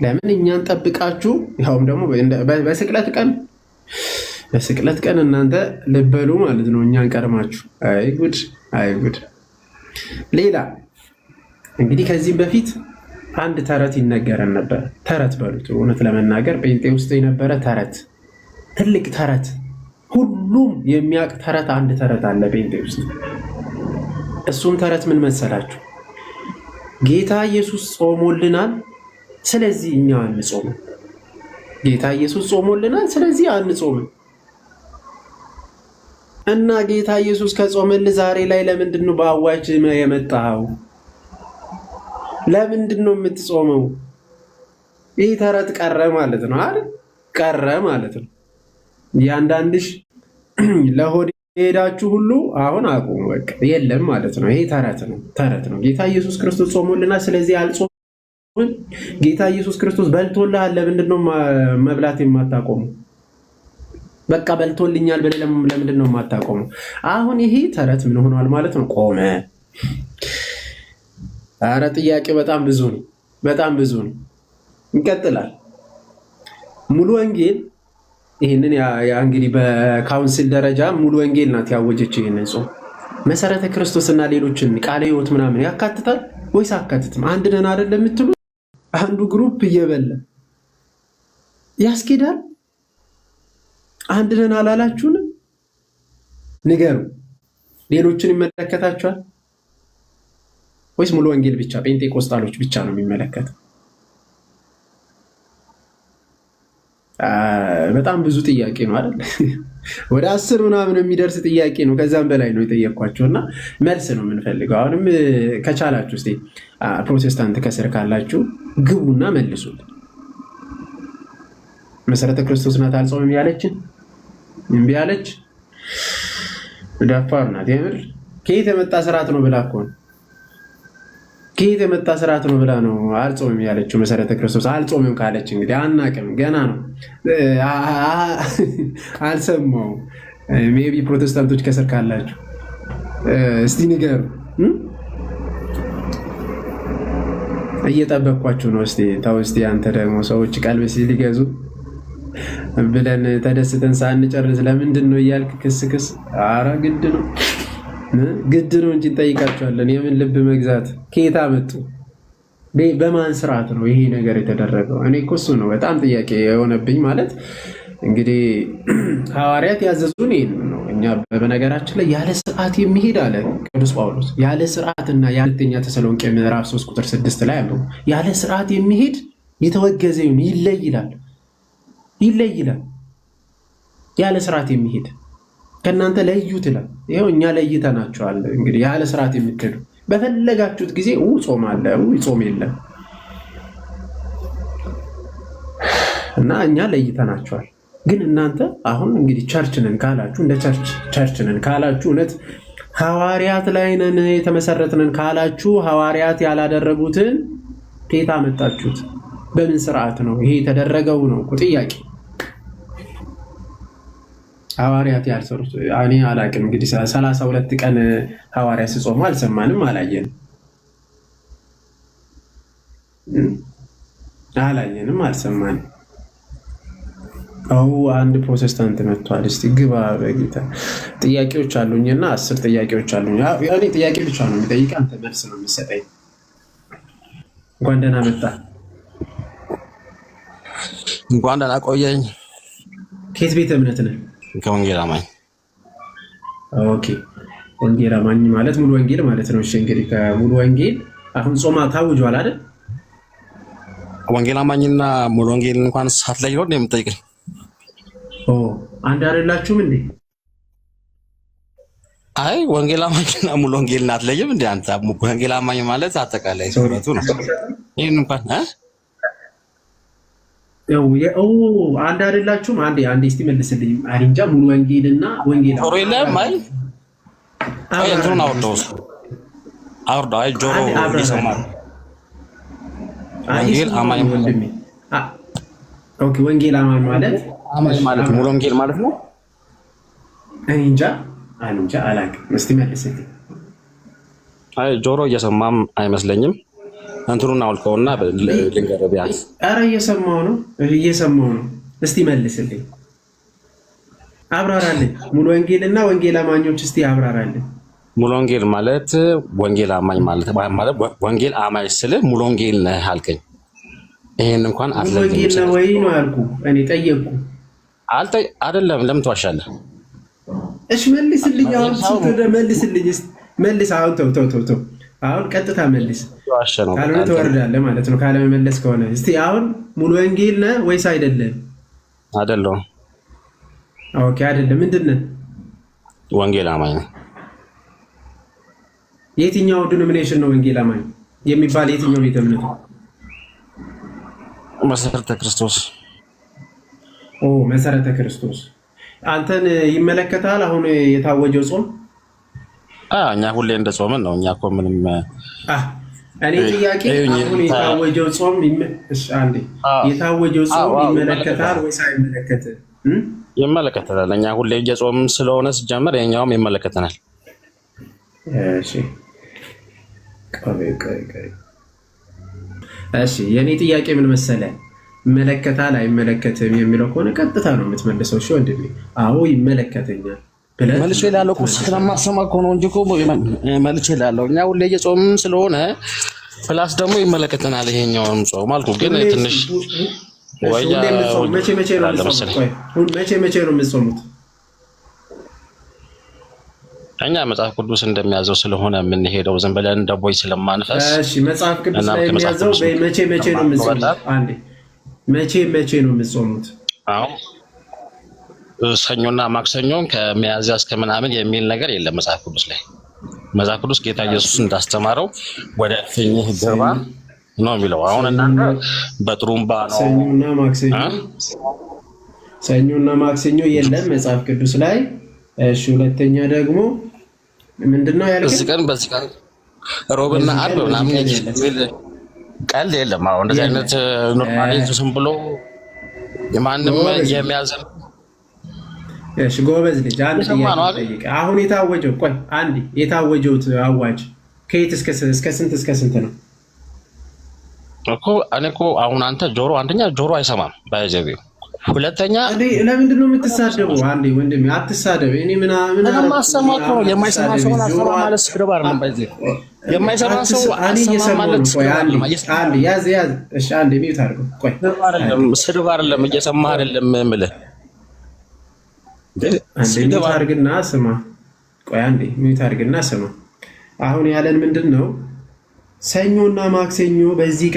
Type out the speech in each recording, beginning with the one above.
ለምን እኛን ጠብቃችሁ ያውም ደግሞ በስቅለት ቀን እናንተ ልበሉ ማለት ነው። እኛን ቀድማችሁ። አይ ጉድ፣ አይ ጉድ። ሌላ እንግዲህ ከዚህም በፊት አንድ ተረት ይነገረን ነበር። ተረት በሉት። እውነት ለመናገር ጴንጤ ውስጥ የነበረ ተረት፣ ትልቅ ተረት፣ ሁሉም የሚያውቅ ተረት፣ አንድ ተረት አለ ጴንጤ ውስጥ። እሱም ተረት ምን መሰላችሁ? ጌታ ኢየሱስ ጾሞልናል፣ ስለዚህ እኛ አንጾምም። ጌታ ኢየሱስ ጾሞልናል፣ ስለዚህ አንጾምም። እና ጌታ ኢየሱስ ከጾመልህ ዛሬ ላይ ለምንድን ነው በአዋጅ የመጣኸው? ለምንድን ነው የምትጾመው? ይህ ተረት ቀረ ማለት ነው አይደል? ቀረ ማለት ነው። እያንዳንድሽ ለሆድ ሄዳችሁ ሁሉ አሁን አቁሙ፣ በቃ የለም ማለት ነው። ይሄ ተረት ነው፣ ተረት ነው። ጌታ ኢየሱስ ክርስቶስ ጾሞልናል፣ ስለዚህ አልጾምም። ጌታ ኢየሱስ ክርስቶስ በልቶልሃል፣ ለምንድን ነው መብላት የማታቆሙ? በቃ በልቶልኛል ብለህ ለምንድን ነው የማታቆሙ? አሁን ይሄ ተረት ምን ሆኗል ማለት ነው? ቆመ። አረ ጥያቄው በጣም ብዙ ነው፣ በጣም ብዙ ነው። ይቀጥላል። ሙሉ ወንጌል ይህንን እንግዲህ በካውንስል ደረጃ ሙሉ ወንጌል ናት ያወጀችው ይህንን ጾም። መሰረተ ክርስቶስና ሌሎችን ቃለ ሕይወት ምናምን ያካትታል ወይስ አካትትም? አንድ ነን አይደል የምትሉ አንዱ ግሩፕ እየበላ ያስኬዳል። አንድ ነን አላላችሁንም? ንገሩ። ሌሎችን ይመለከታችኋል ወይስ ሙሉ ወንጌል ብቻ ጴንጤቆስጣሎች ብቻ ነው የሚመለከተው? በጣም ብዙ ጥያቄ ነው አይደል? ወደ 10 ምናምን የሚደርስ ጥያቄ ነው፣ ከዛም በላይ ነው የጠየኳቸው እና መልስ ነው የምንፈልገው። አሁንም ከቻላችሁ እስኪ ፕሮቴስታንት ከስር ካላችሁ ግቡና መልሱት። መሰረተ ክርስቶስ ናት አልጾምም ያለችን፣ እምቢ አለች። ደፋር ናት የምር። ከየት የመጣ ስርዓት ነው ብላ እኮ ነው፣ ከየት የመጣ ስርዓት ነው ብላ ነው አልጾምም ያለችው። መሰረተ ክርስቶስ አልጾምም ካለች እንግዲህ አናቅም፣ ገና ነው፣ አልሰማውም። ሜቢ ፕሮቴስታንቶች ከስር ካላችሁ እስቲ ንገሩ። እየጠበቅኳችሁ ነው። እስቲ ተው እስቲ አንተ ደግሞ ሰዎች ቀልብ ሊገዙ ብለን ተደስተን ሳንጨርስ ለምንድን ነው እያልክ ክስ። አረ ግድ ነው፣ ግድ ነው እንጂ እንጠይቃቸዋለን። የምን ልብ መግዛት? ከየት አመጡ? በማን ስርዓት ነው ይሄ ነገር የተደረገው? እኔ እኮ እሱ ነው በጣም ጥያቄ የሆነብኝ። ማለት እንግዲህ ሐዋርያት ያዘዙን ይሄን ነው። እኛ በነገራችን ላይ ያለ ስርዓት የሚሄድ አለ ቅዱስ ጳውሎስ፣ ያለ ስርዓትና የሁለተኛ ተሰሎንቄ ምዕራፍ 3 ቁጥር 6 ላይ አለው፣ ያለ ስርዓት የሚሄድ የተወገዘ ይለያል። ያለ ስርዓት የሚሄድ ከእናንተ ለዩት ይላል። ይኸው እኛ ለይተናቸዋል። እንግዲህ ያለ ስርዓት የምትሄዱ በፈለጋችሁት ጊዜ ጾም አለ፣ ጾም የለም እና እኛ ለይተናቸዋል። ግን እናንተ አሁን እንግዲህ ቸርች ነን ካላችሁ፣ እንደ ቸርች ነን ካላችሁ፣ እውነት ሐዋርያት ላይ ነን የተመሰረትነን ካላችሁ፣ ሐዋርያት ያላደረጉትን ከየት አመጣችሁት? በምን ስርዓት ነው ይሄ የተደረገው? ነው ጥያቄ። ሐዋርያት ያልሰሩት እኔ አላቅም። እንግዲህ 32 ቀን ሐዋርያት ሲጾሙ አልሰማንም፣ አላየንም፣ አልሰማንም። አንድ ፕሮቴስታንት መጥቷል። እስቲ ግባ በጌታ። ጥያቄዎች አሉኝና 10 ጥያቄዎች አሉኝ። እኔ ጥያቄ ብቻ ነው የሚጠይቅ፣ አንተ መልስ ነው የሚሰጠኝ። እንኳን ደህና መጣ። እንኳን ደህና ቆየኝ። ከየት ቤተ እምነት ነህ? ከወንጌል አማኝ። ኦኬ፣ ወንጌል አማኝ ማለት ሙሉ ወንጌል ማለት ነው። እሺ፣ እንግዲህ ከሙሉ ወንጌል አሁን ጾም ታውጇል አይደል? ወንጌል አማኝና ሙሉ ወንጌል እንኳን ሳትለይ ነው የምጠይቀኝ? አንድ አይደላችሁም እንዴ? አይ ወንጌል አማኝና ሙሉ ወንጌል አትለይም እንዴ አንተ? ወንጌል አማኝ ማለት አጠቃላይ ሰውነቱ ነው። ይሄን እንኳን አንድ አይደላችሁም? አንዴ እስቲ መልስልኝ። እንጃ ሙሉ ወንጌልና ወንጌል ጆሮ የለም? አይ እንትኑን አውርደው አይ ጆሮ ይሰማል። ወንጌል አማኝ ወንድሜ። ኦኬ፣ ወንጌል አማኝ ማለት ሙሉ ወንጌል ማለት ነው። እንጃ አላውቅም። እስቲ መልስልኝ። አይ ጆሮ እየሰማም አይመስለኝም። እንትኑን አውልቀውና ልንገርህ ቢያንስ። ኧረ እየሰማሁ ነው። እስቲ መልስልኝ፣ አብራራልኝ። ሙሉ ወንጌልና ወንጌል አማኞች እስቲ አብራራልኝ። ሙሉ ወንጌል ማለት ወንጌል አማኝ ማለት ወንጌል አማኝ ስልህ ሙሉ ወንጌል ነህ አልከኝ። ይሄን እንኳን ሙሉ ወንጌል ነው ወይ ነው ያልኩህ። እኔ ጠየቅኩ አይደለም። ለምን ትዋሻለህ? እሺ መልስልኝ። አሁን መልስልኝ፣ መልስ። አሁን ተው፣ አሁን ቀጥታ መልስ። ካልሆነ ትወርዳለህ ማለት ነው፣ ካለመመለስ ከሆነ። እስቲ አሁን ሙሉ ወንጌል ነህ ወይስ አይደለም? አይደለም። ኦኬ፣ አይደለም። ምንድን ነህ? ወንጌል አማኝ ነህ። የትኛው ዲኖሚኔሽን ነው ወንጌል አማኝ የሚባል? የትኛው ቤተ እምነት ነው? መሰረተ ክርስቶስ። ኦ መሰረተ ክርስቶስ። አንተን ይመለከታል አሁን የታወጀው ጾም? እኛ ሁሌ እንደ ጾምን ነው። እኛ እኮ ምንም እኔ ጥያቄ አሁን የታወጀው ጾም ይመለከታል ወይስ አይመለከትም? ይመለከተናል። እኛ ሁሌ እየጾምን ስለሆነ ሲጀመር የኛውም ይመለከተናል። እሺ የኔ ጥያቄ ምን መሰለህ? ይመለከታል አይመለከትም የሚለው ከሆነ ቀጥታ ነው የምትመልሰው። እሺ ወንድሜ፣ አዎ ይመለከተኛል ብለህ መልሼ እላለሁ እኮ ስለማሰማ እኮ ነው እንጂ እኮ መልሼ እላለሁ። እኛ ሁሌ እየጾምን ስለሆነ ፕላስ ደግሞ ይመለከተናል ይሄኛውም ጾም አልኩህ። ግን ትንሽ መቼ ነው የምትጾሙት? እኛ መጽሐፍ ቅዱስ እንደሚያዘው ስለሆነ የምንሄደው ዝም ብለን እንደ ቦይ ስለማንፈስ። እሺ መጽሐፍ ቅዱስ ላይ የሚያዘው መቼ ነው የምትጾሙት? አንዴ መቼ ነው የምትጾሙት? አዎ ሰኞና ማክሰኞን ከሚያዝያ እስከ ምናምን የሚል ነገር የለም መጽሐፍ ቅዱስ ላይ። መጽሐፍ ቅዱስ ጌታ ኢየሱስ እንዳስተማረው ወደ እልፍኝህ ግባ ነው የሚለው። አሁን እናንተ በጥሩምባ ነው ሰኞና ማክሰኞ የለም መጽሐፍ ቅዱስ ላይ። እሺ ሁለተኛ ደግሞ ምንድነው ያልከኝ? በዚህ ቀን ሮብና ዓርብ ምናምን ቀልድ የለም። አሁን እንደዚህ አይነት ኖርማሊ ዝም ብሎ የማንም የሚያዘን። እሺ ጎበዝ ልጅ፣ አንድ ጥያቄ አሁን የታወጀው የታወጀው አዋጅ ከየት እስከ ስንት ነው እኮ? እኔ እኮ አሁን አንተ አንደኛ ጆሮ አይሰማም ባይዘው። ሁለተኛ ለምንድን ነው የምትሳደበው? አንዴ ወንድሜ አትሳደብ። እኔ ምን ማሰማ እኮ ነው። የማይሰማ ሰው አሰማ ማለት ስድብ አይደለም ባይዘው። የማይሰማ ሰው አሰማ ማለት አንዴ ያዝ። እሺ አንዴ ሚውት አድርገው። ስድብ አይደለም፣ እየሰማህ አይደለም የምልህ። አንዴ ሚውት አድርግና ስማ። አንዴ ሚውት አድርግና ስማ። አሁን ያለን ምንድን ነው? ሰኞና ማክሰኞ በዚህ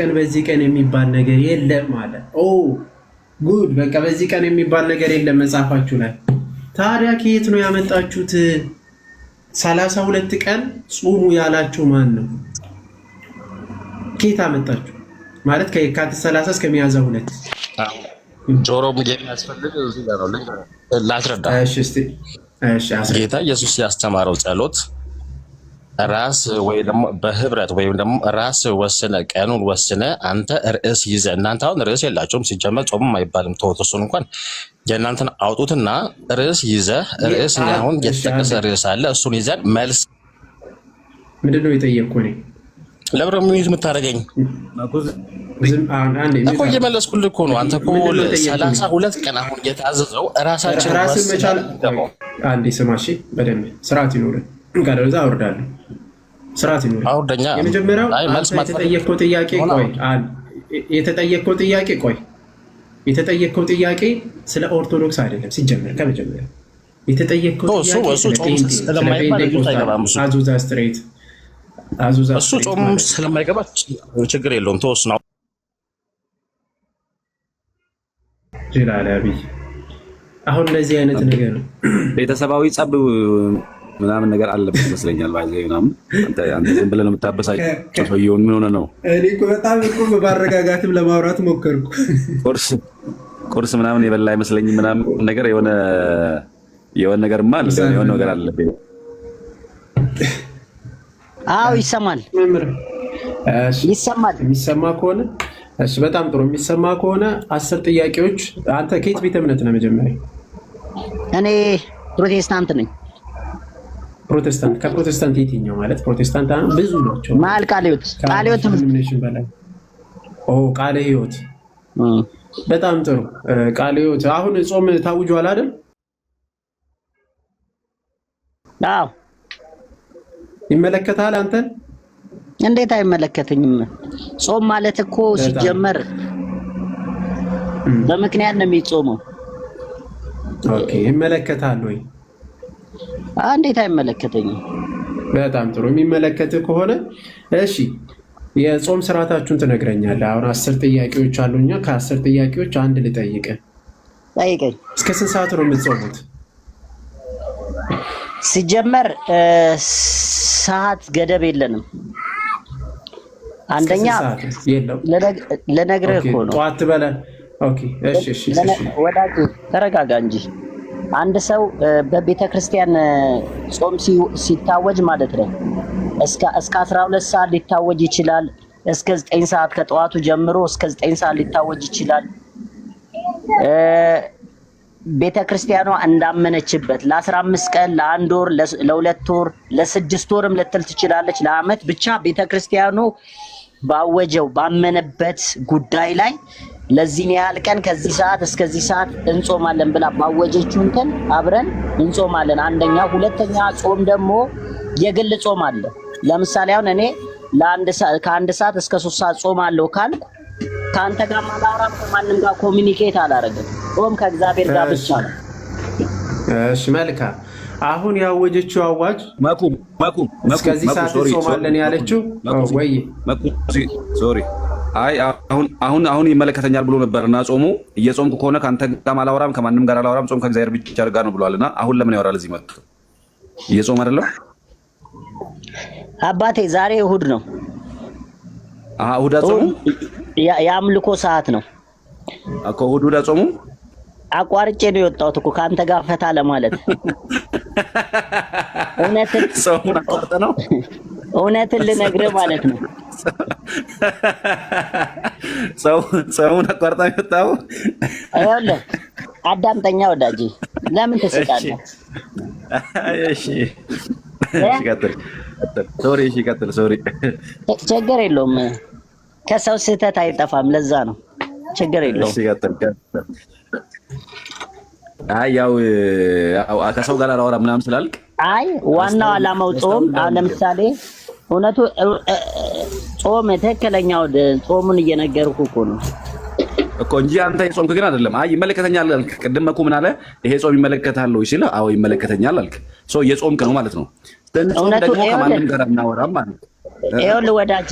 ቀን የሚባል ነገር የለም አለ። ጉድ፣ በቃ በዚህ ቀን የሚባል ነገር የለም መጽሐፋችሁ ላይ። ታዲያ ከየት ነው ያመጣችሁት? 32 ቀን ጾሙ ያላችሁ ማን ነው? ከየት አመጣችሁ? ማለት ከየካቲት 30 እስከ ሚያዝያ 2 ጆሮ የሚያስፈልግ እዚህ ጋር ነው ላስረዳ። እሺ ጌታ ኢየሱስ ያስተማረው ጸሎት ራስ ወይ ደግሞ በህብረት ወይም ደግሞ ራስ ወስነ ቀኑን ወስነ አንተ ርዕስ ይዘህ። እናንተ አሁን ርዕስ የላቸውም ሲጀመር፣ ጾምም አይባልም። ተወው እሱን እንኳን የእናንተን አውጡትና ርዕስ ይዘህ ርዕስ አሁን የተጠቀሰ ርዕስ አለ። እሱን ይዘን መልስ ምንድነው የጠየቅኩህ? እኔ ለብረ ሚዩት የምታደርገኝ እኮ እየመለስኩልህ እኮ ነው። አንተ እኮ 32 ቀን አሁን የታዘዘው ራሳችን ራስን መቻል። አንዴ ስማ እሺ፣ በደንብ ስርዓት ይኖርህ እንካደዛ አወርዳለሁ። ስርዓት ይኖር። የመጀመሪያው የተጠየቅከው ጥያቄ ስለ ኦርቶዶክስ አይደለም። ሲጀመር ከመጀመሪያ የተጠየቅከው አዙዛ ስትሬት እሱ ጾም ስለማይገባ ችግር የለውም። ተወስኖ አሁን እንደዚህ አይነት ነገር ነው ቤተሰባዊ ጸብ ምናምን ነገር አለበት ይመስለኛል። ባይዘይ ምናምን አንተ ዝም ብለህ ነው የምታበሳጭ። ሰውየውን ምን ሆነ ነው? እኔ እኮ በጣም እኮ በማረጋጋትም ለማውራት ሞከርኩ። ቁርስ ምናምን የበላ አይመስለኝም ምናምን ነገር የሆነ ነገርማ አለ፣ የሆነ ነገር አለበት። አዎ ይሰማል። የሚሰማ ከሆነ እሺ፣ በጣም ጥሩ። የሚሰማ ከሆነ 10 ጥያቄዎች። አንተ ከየት ቤተ እምነት ነህ? መጀመሪያ እኔ ፕሮቴስታንት ነኝ። ፕሮቴስታንት ከፕሮቴስታንት የትኛው ማለት ፕሮቴስታንት ብዙ ናቸው። መሀል ቃለ ሕይወት ዲኖሚኔሽን በላይ ቃለ ሕይወት በጣም ጥሩ ቃለ ሕይወት። አሁን ጾም ታውጇል አይደል? አዎ። ይመለከታል አንተን? እንዴት አይመለከተኝም? ጾም ማለት እኮ ሲጀመር በምክንያት ነው የሚጾመው። ኦኬ ይመለከታል ወይ? እንዴት አይመለከተኝም? በጣም ጥሩ። የሚመለከት ከሆነ እሺ የጾም ስርዓታችሁን ትነግረኛለህ። አሁን 10 ጥያቄዎች አሉኛ። ከ10 ጥያቄዎች አንድ ልጠይቅህ። ጠይቀኝ። እስከ ስንት ሰዓት ነው የምትጾሙት? ሲጀመር ሰዓት ገደብ የለንም። አንደኛ ለነግርህ እኮ ነው። ጠዋት ትበላለህ? ኦኬ እሺ ወዳጅ ተረጋጋ እንጂ አንድ ሰው በቤተ ክርስቲያን ጾም ሲታወጅ ማለት ነው እስከ 12 ሰዓት ሊታወጅ ይችላል። እስከ 9 ሰዓት ከጠዋቱ ጀምሮ እስከ 9 ሰዓት ሊታወጅ ይችላል። ቤተ ክርስቲያኗ እንዳመነችበት ለ15 ቀን፣ ለ1 ወር፣ ለ2 ወር፣ ለ6 ወርም ልትል ትችላለች። ለአመት ብቻ ቤተ ክርስቲያኑ ባወጀው ባመነበት ጉዳይ ላይ ለዚህ ያህል ቀን ከዚህ ሰዓት እስከዚህ ሰዓት እንጾማለን ብላ ባወጀችው እንትን አብረን እንጾማለን። አንደኛ። ሁለተኛ ጾም ደግሞ የግል ጾም አለ። ለምሳሌ አሁን እኔ ከ1 ሰዓት እስከ 3 ሰዓት ጾማለሁ ካልኩ ከአንተ ጋር ማላወራም ከማንም ጋር ኮሚኒኬት አላደርግም። ጾም ከእግዚአብሔር ጋር ብቻ ነው። እሺ መልካም። አሁን ያወጀችው አዋጅ እስከዚህ ሰዓት እንጾማለን ያለችው ወይ ሶሪ አሁን ይመለከተኛል ብሎ ነበርና ጾሙ እየጾምኩ ከሆነ ከአንተ ጋር አላወራም ከማንም ጋር አላወራም ጾም ከእግዚአብሔር ብቻ ጋር ነው ብሏልና አሁን ለምን ያወራል? እዚህ መጥቶ እየጾም አይደለም አባቴ። ዛሬ እሑድ ነው። እሑድ አጾሙ የአምልኮ ሰዓት ነው እኮ እሑድ አጾሙ። አቋርጬ ነው የወጣሁት እኮ ከአንተ ጋር ፈታ ለማለት። እውነትን ልነግርህ ማለት ነው። ሰውን አቋርጣ የወጣው ይኸውልህ፣ አዳምጠኛ ወዳጄ። ለምን ትስቃለህ? ሶሪ። ችግር የለውም። ከሰው ስህተት አይጠፋም። ለዛ ነው ችግር የለውም። ያው ከሰው ጋር አላወራም ምናምን ስላልክ ዋናው ዓላማው ጾም። ለምሳሌ እውነቱ ጾም ትክክለኛው ጾሙን እየነገርኩ እኮ ነው እኮ እንጂ አንተ የጾምክ ግን አይደለም። ይመለከተኛል አልክ። ቅድም እኮ ምን አለ? ይሄ ጾም ይመለከታል ወይ ሲል ይመለከተኛል አልክ። የጾምክ ነው ማለት ነው። ጾም ደግሞ ከማንም ጋር እናወራም ማለት ነው። ይኸውልህ ወዳጄ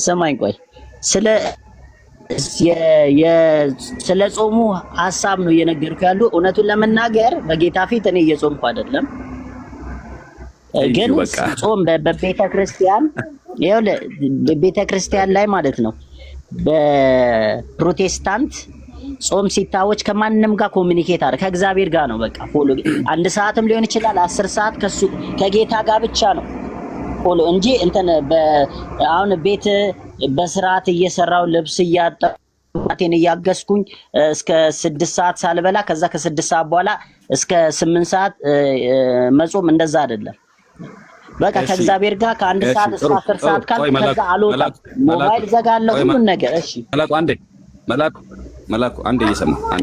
ስማኝ፣ ቆይ ስለ ጾሙ ሀሳብ ነው እየነገርኩ ያሉ። እውነቱን ለመናገር በጌታ ፊት እኔ እየጾምኩ አይደለም፣ ግን ጾም በቤተ ክርስቲያን ይኸውልህ፣ ቤተ ክርስቲያን ላይ ማለት ነው በፕሮቴስታንት ጾም ሲታወጅ ከማንም ጋር ኮሚኒኬት አረ ከእግዚአብሔር ጋር ነው። በቃ ፎሎ 1 ሰዓትም ሊሆን ይችላል 10 ሰዓት ከጌታ ጋር ብቻ ነው ፎሎ እንጂ እንትን አሁን ቤት በስርዓት እየሰራው ልብስ እያጠብኩኝ እያገዝኩኝ እስከ 6 ሰዓት ሳልበላ ከዛ ከ6 ሰዓት በኋላ እስከ 8 ሰዓት መጾም እንደዛ አይደለም። በቃ ከእግዚአብሔር ጋር ከ1 ሰዓት እስከ 10 ሰዓት ካልኩ ከዛ አልወጣም። ሞባይል ዘጋለሁ፣ ሁሉን ነገር። እሺ መላኩ አንዴ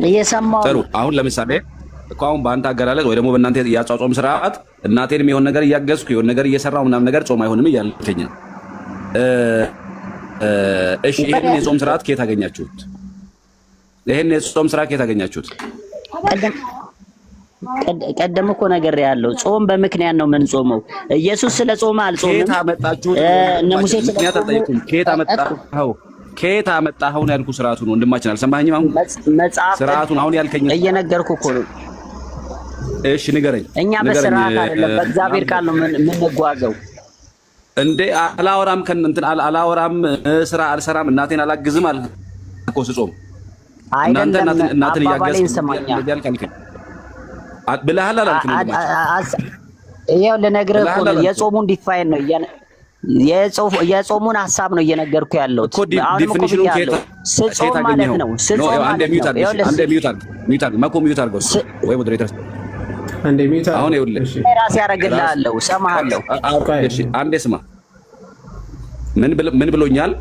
እየሰማሁ ጥሩ። አሁን ለምሳሌ እኮ አሁን በአንተ አገላለጽ ወይ ደግሞ በእናንተ የአጿጾም ስርዓት እናቴንም የሆነ ነገር እያገዝኩ የሆነ ነገር እየሰራሁ ምናምን ነገር ጾም አይሆንም እያልከኝ ነው። እሺ ይሄን የጾም ስርዓት ከየት አገኛችሁት? ቀደም እኮ ነገር ያለው ጾም በምክንያት ነው። ምን ጾመው ኢየሱስ ስለ ጾመ አልጾመም። ከየት አመጣችሁት? እነ ሙሴ ምክንያት አጠይቁኝ። ከየት አመጣኸው ነው ያልኩህ። ስርዓቱን ወንድማችን አልሰማኸኝም? አሁን መጽሐፍ ስርዓቱን አሁን ያልከኝ እየነገርኩህ እኮ ነው። እሺ ንገረኝ። እኛ በስርዓት አይደለም በእግዚአብሔር ቃል ነው የምንጓዘው። እንዴ አላወራም ከእንትን አላወራም፣ ስራ አልሰራም፣ እናቴን አላግዝም አለ እኮ ስጾም። አይደለም እናትን እያገዝክ ብለሃል አላልክም? ይኸው ልነግርህ እኮ ነው። የጾሙን ዲፋይን ነው የጾሙን ሀሳብ ነው እየነገርኩ ያለው። አሁን ዲፊኒሽኑ ስጾም ማለት ነው። ስጾም ማለት ነው። አንዴ ሚውት አድርገው ወይ ሞዴሬተር አንዴ ሚውት አሁን ይኸውልህ እሺ ራሴ ያደርግልሃለሁ፣ እሰማሃለሁ። እሺ አንዴ ስማ። ምን ብሎኛል?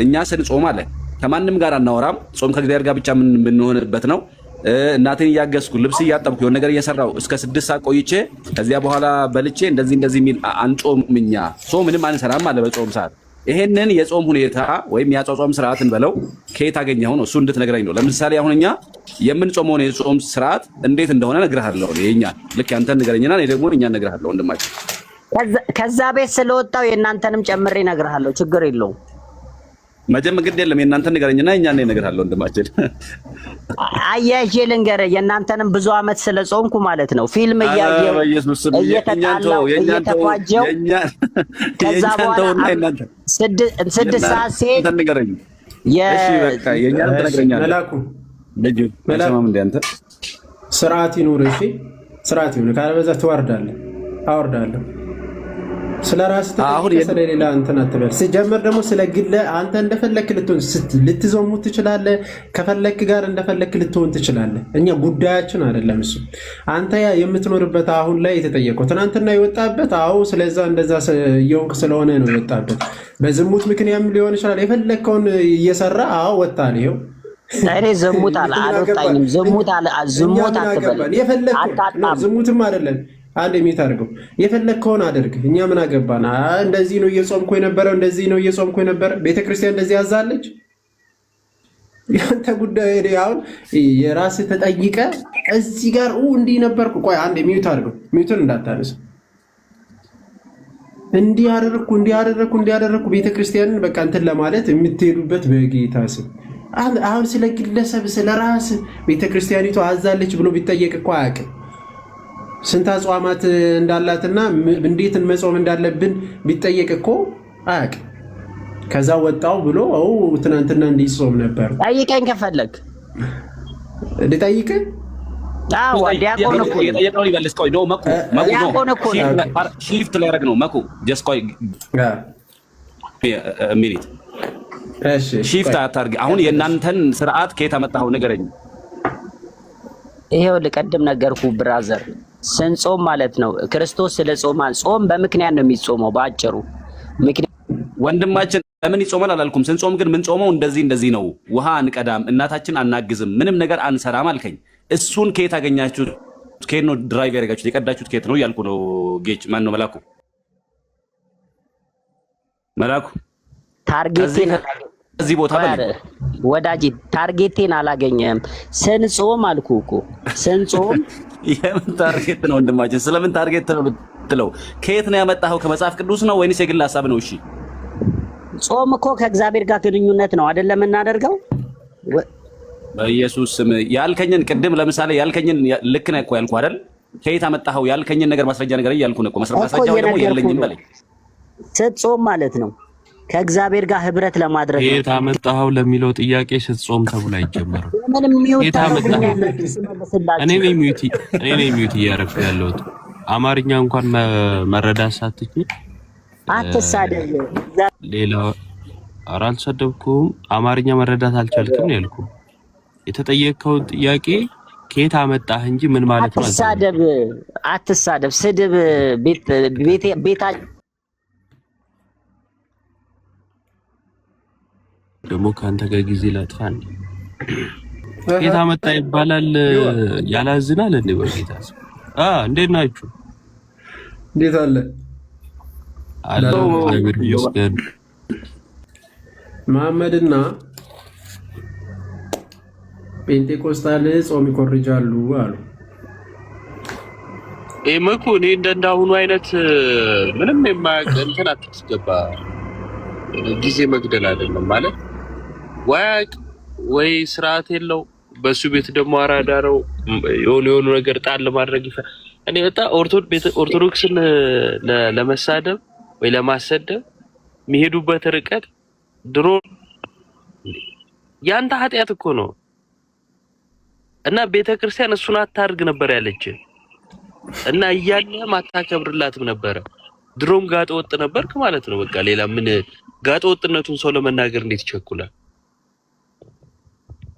እኛ ስንጾም አለ ከማንም ጋር አናወራም። ጾም ከእግዚአብሔር ጋር ብቻ የምንሆንበት ነው። እናቴን እያገዝኩ ልብስ እያጠብኩ የሆነ ነገር እየሰራው እስከ 6 ሰዓት ቆይቼ ከዚያ በኋላ በልቼ እንደዚህ የሚል አንጾም። እኛ ምንም አንሰራም አለ በጾም ሰዓት። ይሄንን የጾም ሁኔታ ወይም የአጿጿም ስርዓትን በለው ከየት አገኘኸው ነው? እሱ እንድትነግረኝ ነው። ለምሳሌ አሁን እኛ የምንጾመውን የጾም ስርዓት እንዴት እንደሆነ እነግርሃለሁ። የኛ ልክ ያንተን ንገረኝና እኔ ደግሞ እኛ እነግርሃለሁ ወንድማችን። ከዛ ቤት ስለወጣው የእናንተንም ጨምሬ እነግርሃለሁ። ችግር የለውም። መጀመር ግድ የለም። የእናንተን ንገረኝና እኛ እነግርሃለሁ ወንድማችን። አያይዤ ልንገርህ የእናንተንም ብዙ ዓመት ስለጾምኩ ማለት ነው። ፊልም እያየሁ እየተጣላሁ እየተፋጀው ከዛ በኋላ 6 ሰዓት ሴት ንገረኝ። እሺ በቃ የእኛን ትነግረኛለህ። መላኩ ልጅ ሰማም እንደ አንተ ስርዓት ይኑር። እሺ ስርዓት ይኑር። ካለበዛ ትዋርዳለህ። አወርዳለሁ። ስለ ራስ ስለሌላ እንትን አትበል። ሲጀመር ደግሞ ስለ ግለ አንተ እንደፈለክ ልትዞሙት ትችላለህ። ከፈለክ ጋር እንደፈለክ ልትሆን ትችላለህ። እኛ ጉዳያችን አይደለም እሱ። አንተ የምትኖርበት አሁን ላይ የተጠየቀው ትናንትና የወጣበት ስለዛ እንደዛ እየሆንክ ስለሆነ ነው የወጣበት። በዝሙት ምክንያት ሊሆን ይችላል። የፈለከውን እየሰራ ወጣል። ይኸው እኔ ዝሙት አልወጣኝም። ዝሙት አትበል። የፈለከው ዝሙትም አይደለም። አንድ የሚት አድርገው የፈለግከውን አድርግ። እኛ ምን አገባን? እንደዚህ ነው እየጾምኩ የነበረው፣ እንደዚህ ነው እየጾምኩ የነበረ። ቤተክርስቲያን እንደዚህ ያዛለች። ያንተ ጉዳይ። አሁን የራስህ ተጠይቀ እዚህ ጋር እንዲህ ነበርኩ። ቆይ አንድ ሚዩት አድርገው። ሚዩትን እንዳታነሳ። እንዲህ አደረግኩ ቤተክርስቲያንን በቃ እንትን ለማለት የምትሄዱበት በጌታ ስም። አሁን ስለ ግለሰብ ስለ ራስህ ቤተክርስቲያኒቱ አዛለች ብሎ ቢጠየቅ እኮ አያውቅም። ስንት አጽዋማት እንዳላትና እንዴት መጾም እንዳለብን ቢጠየቅ እኮ አያውቅም። ከዛ ወጣው ብሎ ትናንትና እንዲጾም ነበር። ጠይቀኝ ከፈለግ ልጠይቅ። ዲያቆን እኮ የጠየቀውን ይበልስ። ቆይ ነው ሺፍት ላይ ያደረግ ነው መኩ ጀስት ቆይ ሚኒት ሺፍት አታርግ። አሁን የእናንተን ስርዓት ከየት አመጣኸው ንገረኝ። ይሄው ልቀድም ነገርኩ ብራዘር። ስንጾም ማለት ነው ክርስቶስ ስለ ጾም በምክንያት ነው የሚጾመው። በአጭሩ ወንድማችን ለምን ይጾማል አላልኩም። ስንጾም ግን ምን ጾመው እንደዚህ ነው። ውሃ አንቀዳም፣ እናታችን አናግዝም፣ ምንም ነገር አንሰራም አልከኝ። እሱን ከየት አገኛችሁት? ከየት ነው ድራይቭ ያደረጋችሁት? የቀዳችሁት ከየት ነው እያልኩ ነው። ጌች ማን ነው? መላኩ ታርጌቴን እዚህ ቦታ ወዳጅ ታርጌቴን አላገኘህም። ስንጾም አልኩ እኮ ስንጾም የምን ታርጌት ነው ወንድማችን? ስለምን ታርጌት ነው ብትለው ከየት ነው ያመጣኸው? ከመጽሐፍ ቅዱስ ነው ወይንስ የግል ሐሳብ ነው? እሺ ጾም እኮ ከእግዚአብሔር ጋር ግንኙነት ነው አይደለም እናደርገው። በኢየሱስ ስም ያልከኝን ቅድም ለምሳሌ ያልከኝን ልክ ነህ እኮ ያልኩ አይደል? ከየት አመጣኸው ያልከኝን ነገር ማስረጃ ነገር እያልኩ ነው እኮ። ማስረጃው ደግሞ የለኝም በለኝ። ስትጾም ማለት ነው ከእግዚአብሔር ጋር ህብረት ለማድረግ ነው። ከየት አመጣኸው ለሚለው ጥያቄ ስትጾም ተብሎ አይጀመርም። እኔ ነኝ ሚውት እያደረኩ ያለሁት። አማርኛ እንኳን መረዳት ሳትችል አትሳደብ። ሌላው ኧረ አልሰደብኩም። አማርኛ መረዳት አልቻልክም ነው ያልኩህ። የተጠየቀውን ጥያቄ ከየት አመጣህ እንጂ ምን ማለት ነው? አትሳደብ። ስድብ ቤታ ደግሞ ከአንተ ጋር ጊዜ ላጥፋ እንዴ? ከየት አመጣ ይባላል? ያላዝናል እንዴ? በጌታ እንዴት ናችሁ? እንዴት አለ እግዚአብሔር ይመስገን። መሐመድና ጴንጤቆስጣል ጾም ይኮርጃሉ አሉ። መኩ እኔ እንዳሁኑ አይነት ምንም የማያውቅ እንትን አትስገባ። ጊዜ መግደል አይደለም ማለት ወይ ስርዓት የለው። በሱ ቤት ደግሞ አራዳ ነው። የሆኑ ነገር ጣል ለማድረግ እኔ በጣም ኦርቶዶክስን ለመሳደብ ወይ ለማሰደብ የሚሄዱበት ርቀት ድሮ ያንተ ኃጢአት እኮ ነው። እና ቤተክርስቲያን እሱን አታርግ ነበር ያለች እና እያለህም አታከብርላትም ነበረ። ድሮም ጋጠ ወጥ ነበርክ ማለት ነው። በቃ ሌላ ምን ጋጠ ወጥነቱን ሰው ለመናገር እንዴት ይቸኩላል?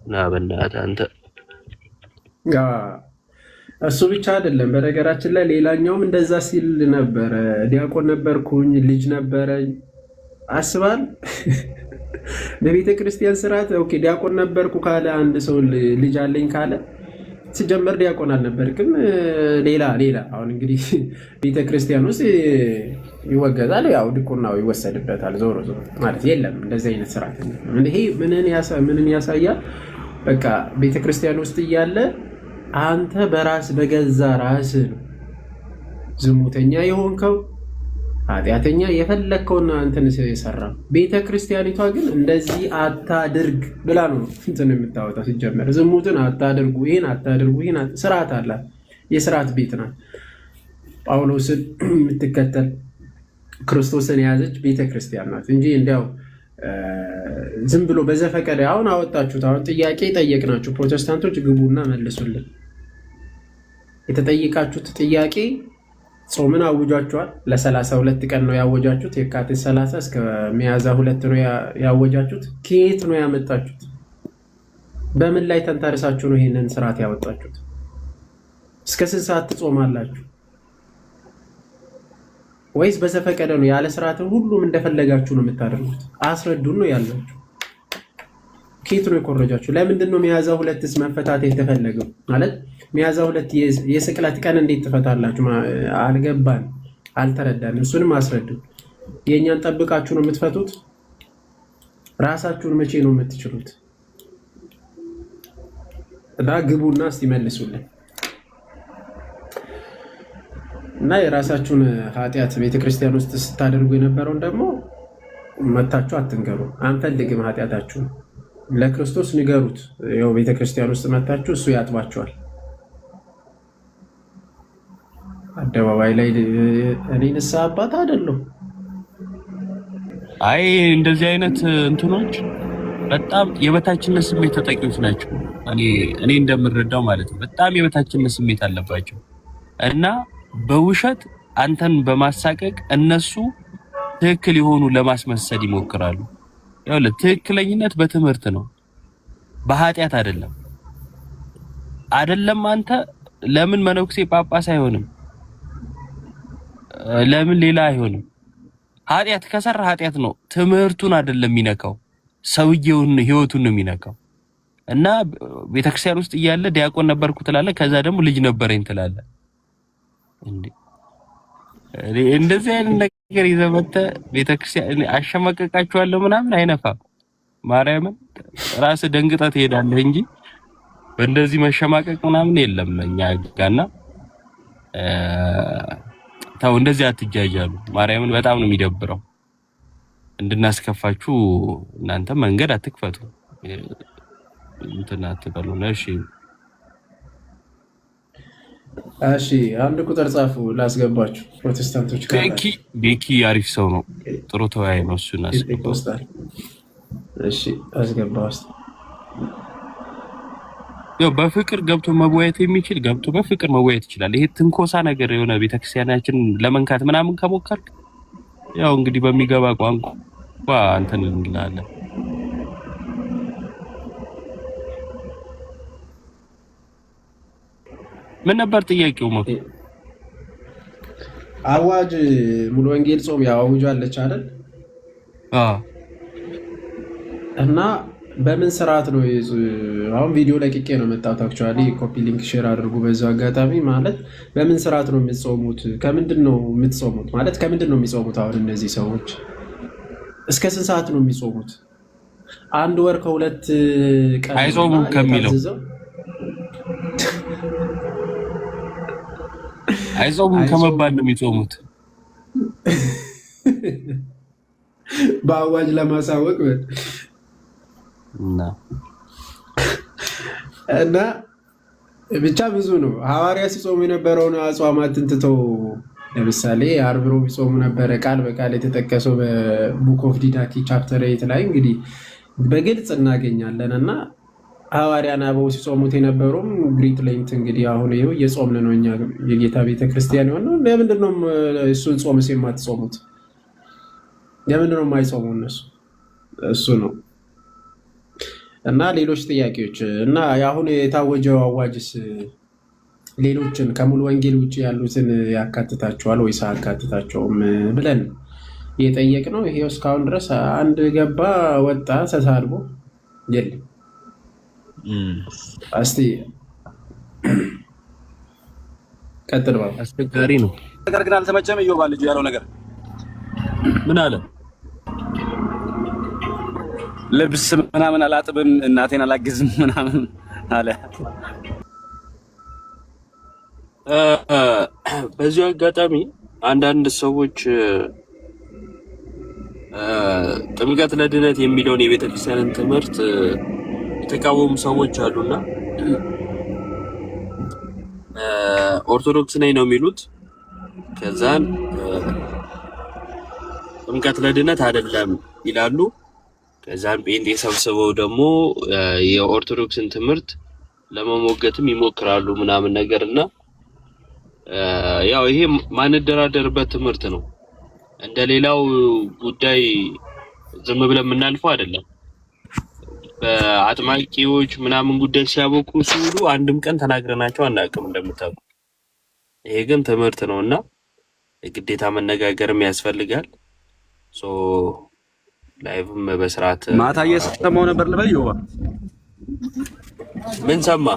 እና በእናትህ አንተ እሱ ብቻ አይደለም። በነገራችን ላይ ሌላኛውም እንደዛ ሲል ነበረ። ዲያቆን ነበርኩኝ፣ ልጅ ነበረኝ። አስባል በቤተ ክርስቲያን ስርዓት ኦኬ፣ ዲያቆን ነበርኩ ካለ አንድ ሰው ልጅ አለኝ ካለ ሲጀመር ዲያቆን አልነበርክም። ሌላ አሁን እንግዲህ ቤተ ክርስቲያን ውስጥ ይወገዛል፣ ያው ድቁናው ይወሰድበታል። ዞሮ ማለት የለም እንደዚህ አይነት ስርዓት። ይሄ ምንን ያሳያል? በቃ ቤተ ክርስቲያን ውስጥ እያለ አንተ በራስ በገዛ ራስ ነው ዝሙተኛ የሆንከው ኃጢአተኛ የፈለግከውና አንተን የሰራ። ቤተ ክርስቲያኒቷ ግን እንደዚህ አታድርግ ብላ ነው እንትን የምታወጣ። ሲጀመር ዝሙትን አታድርጉ፣ ይህን አታድርጉ፣ ይህን ስርዓት አላት። የስርዓት ቤት ናት። ጳውሎስን የምትከተል ክርስቶስን የያዘች ቤተ ክርስቲያን ናት እንጂ እንዲያው ዝም ብሎ በዘፈቀደ አሁን አወጣችሁት። አሁን ጥያቄ ጠየቅናችሁ፣ ፕሮቴስታንቶች ግቡና መልሱልን። የተጠየቃችሁት ጥያቄ ጾምን አውጃችኋል። ለ32 ቀን ነው ያወጃችሁት። የካቲት 30 እስከ ሚያዝያ 2 ነው ያወጃችሁት። ከየት ነው ያመጣችሁት? በምን ላይ ተንተርሳችሁ ነው ይሄንን ስርዓት ያወጣችሁት? እስከ ስንት ሰዓት ትጾማላችሁ? ወይስ በዘፈቀደ ነው? ያለ ስርዓት ሁሉም እንደፈለጋችሁ ነው የምታደርጉት? አስረዱን ነው ያላችሁ። ከየት ነው የኮረጃችሁ? ለምንድን ነው ሚያዝያ 2ስ መፈታት የተፈለገው? ማለት ሚያዝያ 2 የስቅለት ቀን እንዴት ትፈታላችሁ? አልገባን፣ አልተረዳንም። እሱንም አስረዱ። የእኛን ጠብቃችሁ ነው የምትፈቱት? ራሳችሁን መቼ ነው የምትችሉት? እና ግቡና እስቲ መልሱልን። እና የራሳችሁን ኃጢአት ቤተክርስቲያን ውስጥ ስታደርጉ የነበረውን ደግሞ መታችሁ አትንገሩ። አንፈልግም ኃጢአታችሁን፣ ለክርስቶስ ንገሩት። ያው ቤተክርስቲያን ውስጥ መታችሁ እሱ ያጥባችኋል። አደባባይ ላይ እኔ ንስሐ አባት አይደለሁም። አይ እንደዚህ አይነት እንትኖች በጣም የበታችነት ስሜት ተጠቂዎች ናቸው። እኔ እንደምረዳው ማለት ነው። በጣም የበታችነት ስሜት አለባቸው እና በውሸት አንተን በማሳቀቅ እነሱ ትክክል የሆኑ ለማስመሰል ይሞክራሉ። ያው ትክክለኝነት በትምህርት ነው፣ በኃጢአት አይደለም። አንተ ለምን መነኩሴ ጳጳስ አይሆንም? ለምን ሌላ አይሆንም? ኃጢአት ከሰራ ኃጢአት ነው። ትምህርቱን አይደለም የሚነካው፣ ሰውየውን ህይወቱን ነው የሚነካው። እና ቤተክርስቲያን ውስጥ እያለ ዲያቆን ነበርኩ ትላለህ፣ ከዛ ደግሞ ልጅ ነበረኝ ትላለህ። እንደዚህ አይነት ነገር ይዘመተ ቤተክርስቲያን አሸማቀቃችኋለሁ ምናምን አይነፋም። ማርያምን ራስህ ደንግጠህ ትሄዳለህ እንጂ በእንደዚህ መሸማቀቅ ምናምን የለም እኛ ጋርና ታው እንደዚህ አትጃጃሉ። ማርያምን በጣም ነው የሚደብረው። እንድናስከፋችሁ እናንተ መንገድ አትክፈቱ። እንትና አትበሉ ነው። እሺ አንድ ቁጥር ጻፉ ላስገባችሁ። ፕሮቴስታንቶች ቤኪ አሪፍ ሰው ነው፣ ጥሩ ተወያይ ነው። እሱን አስገባው። እሺ አስገባው። ያው በፍቅር ገብቶ መወያየት የሚችል ገብቶ በፍቅር መወያየት ይችላል። ይሄ ትንኮሳ ነገር የሆነ ቤተክርስቲያናችን ለመንካት ምናምን ከሞከርክ ያው እንግዲህ በሚገባ ቋንቋ አንተን እንላለን። ምን ነበር ጥያቄው? አዋጅ ሙሉ ወንጌል ጾም ያውጃለች አይደል? እና በምን ስርዓት ነው? አሁን ቪዲዮ ለቅቄ ነው መጣሁት። አክቹአሊ ኮፒ ሊንክ ሼር አድርጉ በዛው አጋጣሚ። ማለት በምን ስርዓት ነው የምትጾሙት? ከምንድን ነው የምትጾሙት? ማለት ከምንድን ነው የሚጾሙት? አሁን እነዚህ ሰዎች እስከ ስንት ሰዓት ነው የሚጾሙት? አንድ ወር ከሁለት ቀን አይጾሙም ከሚለው አይጾሙም ከመባል ነው የሚጾሙት። በአዋጅ ለማሳወቅ እና ብቻ ብዙ ነው። ሐዋርያ ሲጾሙ የነበረውን አጽዋማትን ትተው ለምሳሌ ዓርብ ሮብ ይጾሙ ነበረ። ቃል በቃል የተጠቀሰው በቡክ ኦፍ ዲዳኪ ቻፕተር 8 ላይ እንግዲህ በግልጽ እናገኛለን። እና ሐዋርያን አበው ሲጾሙት የነበረውም ግሪት ሌንት እንግዲህ አሁን ይኸው እየጾምን ነው እኛ የጌታ ቤተክርስቲያን የሆነው። ለምንድን ነው እሱን ጾምስ የማትጾሙት? ለምንድን ነው የማይጾሙ እነሱ? እሱ ነው። እና ሌሎች ጥያቄዎች እና አሁን የታወጀው አዋጅስ ሌሎችን ከሙሉ ወንጌል ውጭ ያሉትን ያካትታቸዋል ወይስ አያካትታቸውም ብለን የጠየቅነው። ይሄው እስካሁን ድረስ አንድ ገባ ወጣ ተሳልቦ የለም። እስቲ ቀጥል። አስቸጋሪ ነው። ነገር ግን አልተመቸም። እዮባ ልጁ ያለው ነገር ምን አለ? ልብስ ምናምን አላጥብም እናቴን አላግዝም ምናምን አለ። በዚሁ አጋጣሚ አንዳንድ ሰዎች ጥምቀት ለድነት የሚለውን የቤተክርስቲያንን ትምህርት የተቃወሙ ሰዎች አሉና ኦርቶዶክስ ነኝ ነው የሚሉት። ከዛን ጥምቀት ለድነት አይደለም ይላሉ። ከዛን ጴንጤ ሰብስበው ደግሞ የኦርቶዶክስን ትምህርት ለመሞገትም ይሞክራሉ ምናምን ነገርና ያው ይሄ ማንደራደርበት ትምህርት ነው። እንደሌላው ጉዳይ ዝም ብለን የምናልፈው አይደለም። በአጥማቂዎች ምናምን ጉዳይ ሲያበቁ ሲውሉ አንድም ቀን ተናግረናቸው አናውቅም እንደምታውቁ። ይሄ ግን ትምህርት ነውና ግዴታ መነጋገርም ያስፈልጋል። ሶ ላይቭም በስርዓት ማታ እየሰማው ነበር ልበል። ይዋ ምን ሰማ?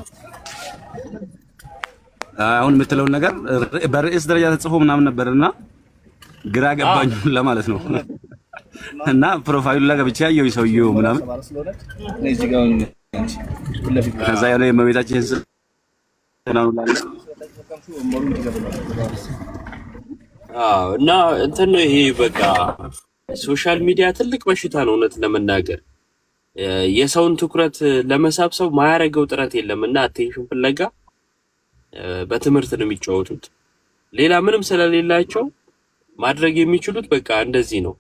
አሁን የምትለውን ነገር በርዕስ ደረጃ ተጽፎ ምናምን ነበርና ግራ ገባኝ ለማለት ነው። እና ፕሮፋይሉ ላይ ገብቼ ያየው ሰውዬው ምናምን ከዛ ያለው የእመቤታችን እና እንትን ነው ይሄ በቃ ሶሻል ሚዲያ ትልቅ በሽታ ነው። እውነት ለመናገር የሰውን ትኩረት ለመሳብ ሰው ማያረገው ጥረት የለም እና አቴንሽን ፍለጋ በትምህርት ነው የሚጫወቱት። ሌላ ምንም ስለሌላቸው ማድረግ የሚችሉት በቃ እንደዚህ ነው።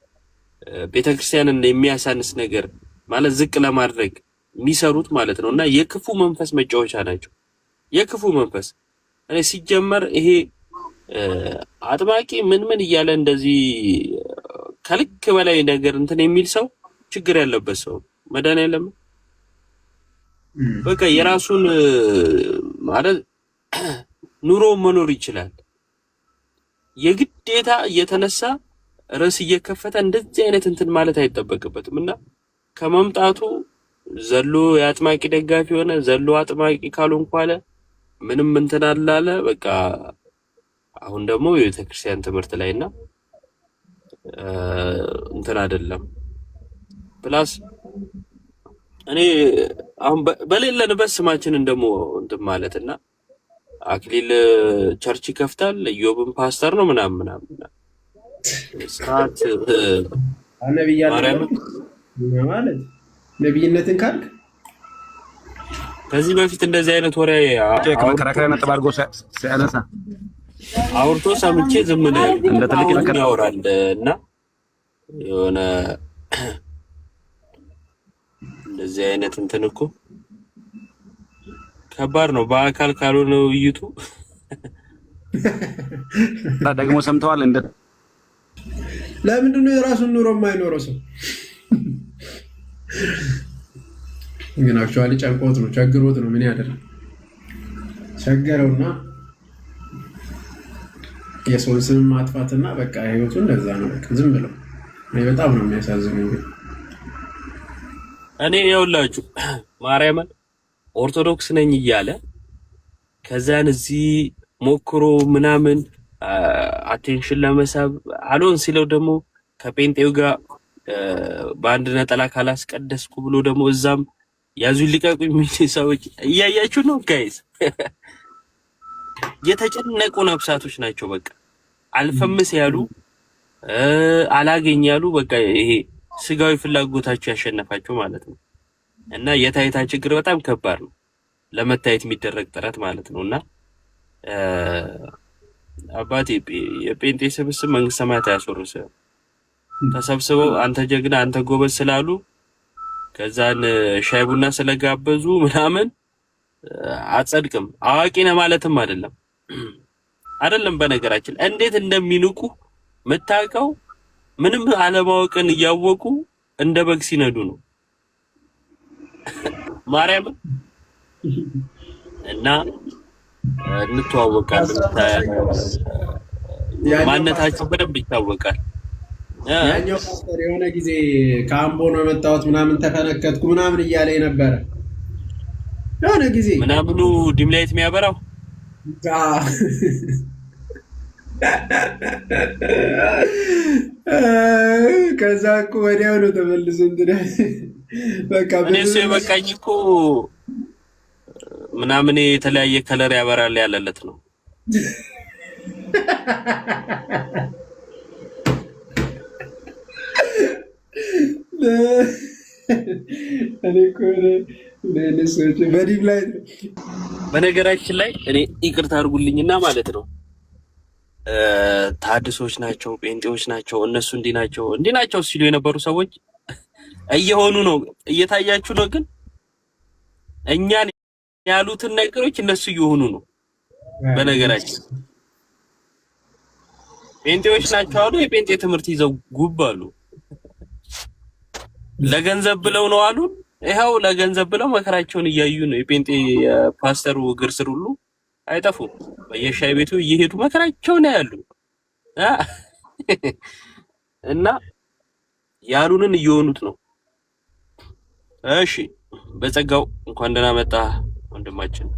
ቤተክርስቲያንን የሚያሳንስ ነገር ማለት ዝቅ ለማድረግ የሚሰሩት ማለት ነው እና የክፉ መንፈስ መጫወቻ ናቸው። የክፉ መንፈስ እኔ ሲጀመር ይሄ አጥባቂ ምን እያለ እንደዚህ ከልክ በላይ ነገር እንትን የሚል ሰው ችግር ያለበት ሰው መድኃኒዓለም በቃ የራሱን ማለት ኑሮ መኖር ይችላል። የግዴታ እየተነሳ ርዕስ እየከፈተ እንደዚህ አይነት እንትን ማለት አይጠበቅበትም እና ከመምጣቱ ዘሎ የአጥማቂ ደጋፊ ሆነ ዘሎ አጥማቂ ካልሆንኩ አለ ምንም እንትን አላለ በቃ። አሁን ደግሞ የቤተክርስቲያን ትምህርት ላይና እንትን አይደለም ፕላስ እኔ አሁን በሌለንበት ስማችንን ደግሞ እንትን ማለትና አክሊል ቸርች ይከፍታል ኢዮብን ፓስተር ነው ምናምን ስርዓት ማለት ነብይነትን ካልክ ከዚህ በፊት እንደዚህ አይነት ወሬ ከራከራ ነጥብ አድርጎ ሲያነሳ አውርቶ ሰምቼ ዝም ነው እንደ ትልቅ ነገር ያወራል እና የሆነ እንደዚህ አይነት እንትን እኮ ከባድ ነው። በአካል ካልሆነ ውይይቱ ደግሞ ሰምተዋል። እንደ ለምንድን ነው የራሱን ኑሮ የማይኖረው ሰው? ግን አክቹአሊ ጨንቆት ነው ቸግሮት ነው ምን ያደርግ ቸገረውና የሰውን ስም ማጥፋትና በቃ ህይወቱ እንደዛ ነው። በቃ ዝም ብለው በጣም ነው የሚያሳዝነው። እኔ ይኸውላችሁ ማርያምን ኦርቶዶክስ ነኝ እያለ ከዛን እዚህ ሞክሮ ምናምን አቴንሽን ለመሳብ አሎን ሲለው ደግሞ ከጴንጤው ጋር በአንድ ነጠላ ካላስቀደስኩ ብሎ ደግሞ እዛም ያዙ ሊቀቁ የሚል ሰዎች እያያችሁ ነው ጋይስ። የተጨነቁ ነፍሳቶች ናቸው። በቃ አልፈምስ ያሉ አላገኝ ያሉ በቃ ይሄ ስጋዊ ፍላጎታቸው ያሸነፋቸው ማለት ነው። እና የታይታ ችግር በጣም ከባድ ነው። ለመታየት የሚደረግ ጥረት ማለት ነውና አባቴ የጴንጤ ስብስብ መንግስተ ሰማያት አያስወርስም። ተሰብስበው አንተ ጀግና አንተ ጎበዝ ስላሉ ከዛን ሻይ ቡና ስለጋበዙ ምናምን አጸድቅም አዋቂ ነህ ማለትም አይደለም። በነገራችን እንዴት እንደሚንቁ መታቀው ምንም አለማወቅን እያወቁ እንደ በግ ሲነዱ ነው ማርያም። እና እንተዋወቃለን። ማንነታቸው በደንብ ይታወቃል። ያኛው ፓስተር የሆነ ጊዜ ከአምቦ ነው የመጣሁት ምናምን ተፈነከትኩ ምናምን እያለ ነበረ። የሆነ ጊዜ ምናምኑ ዲም ላይት የሚያበራው ከዛ እኮ ወዲያው ነው ተመልሶ እንትን በቃ እኔ እሱ የበቃኝ እኮ ምናምን የተለያየ ከለር ያበራል ያለለት ነው። በነገራችን ላይ እኔ ይቅርታ አድርጉልኝና ማለት ነው ታድሶች ናቸው ጴንጤዎች ናቸው እነሱ እንዲህ ናቸው ሲሉ የነበሩ ሰዎች እየሆኑ ነው፣ እየታያችሁ ነው። ግን እኛን ያሉትን ነገሮች እነሱ እየሆኑ ነው። በነገራችን ጴንጤዎች ናቸው አሉ፣ የጴንጤ ትምህርት ይዘው ጉብ አሉ። ለገንዘብ ብለው ነው አሉ። ይኸው ለገንዘብ ብለው መከራቸውን እያዩ ነው። የጴንጤ ፓስተሩ እግር ስር ሁሉ አይጠፉም። በየሻይ ቤቱ እየሄዱ መከራቸውን ያያሉ እና ያሉንን እየሆኑት ነው። እሺ በጸጋው እንኳን ደህና መጣ ወንድማችን።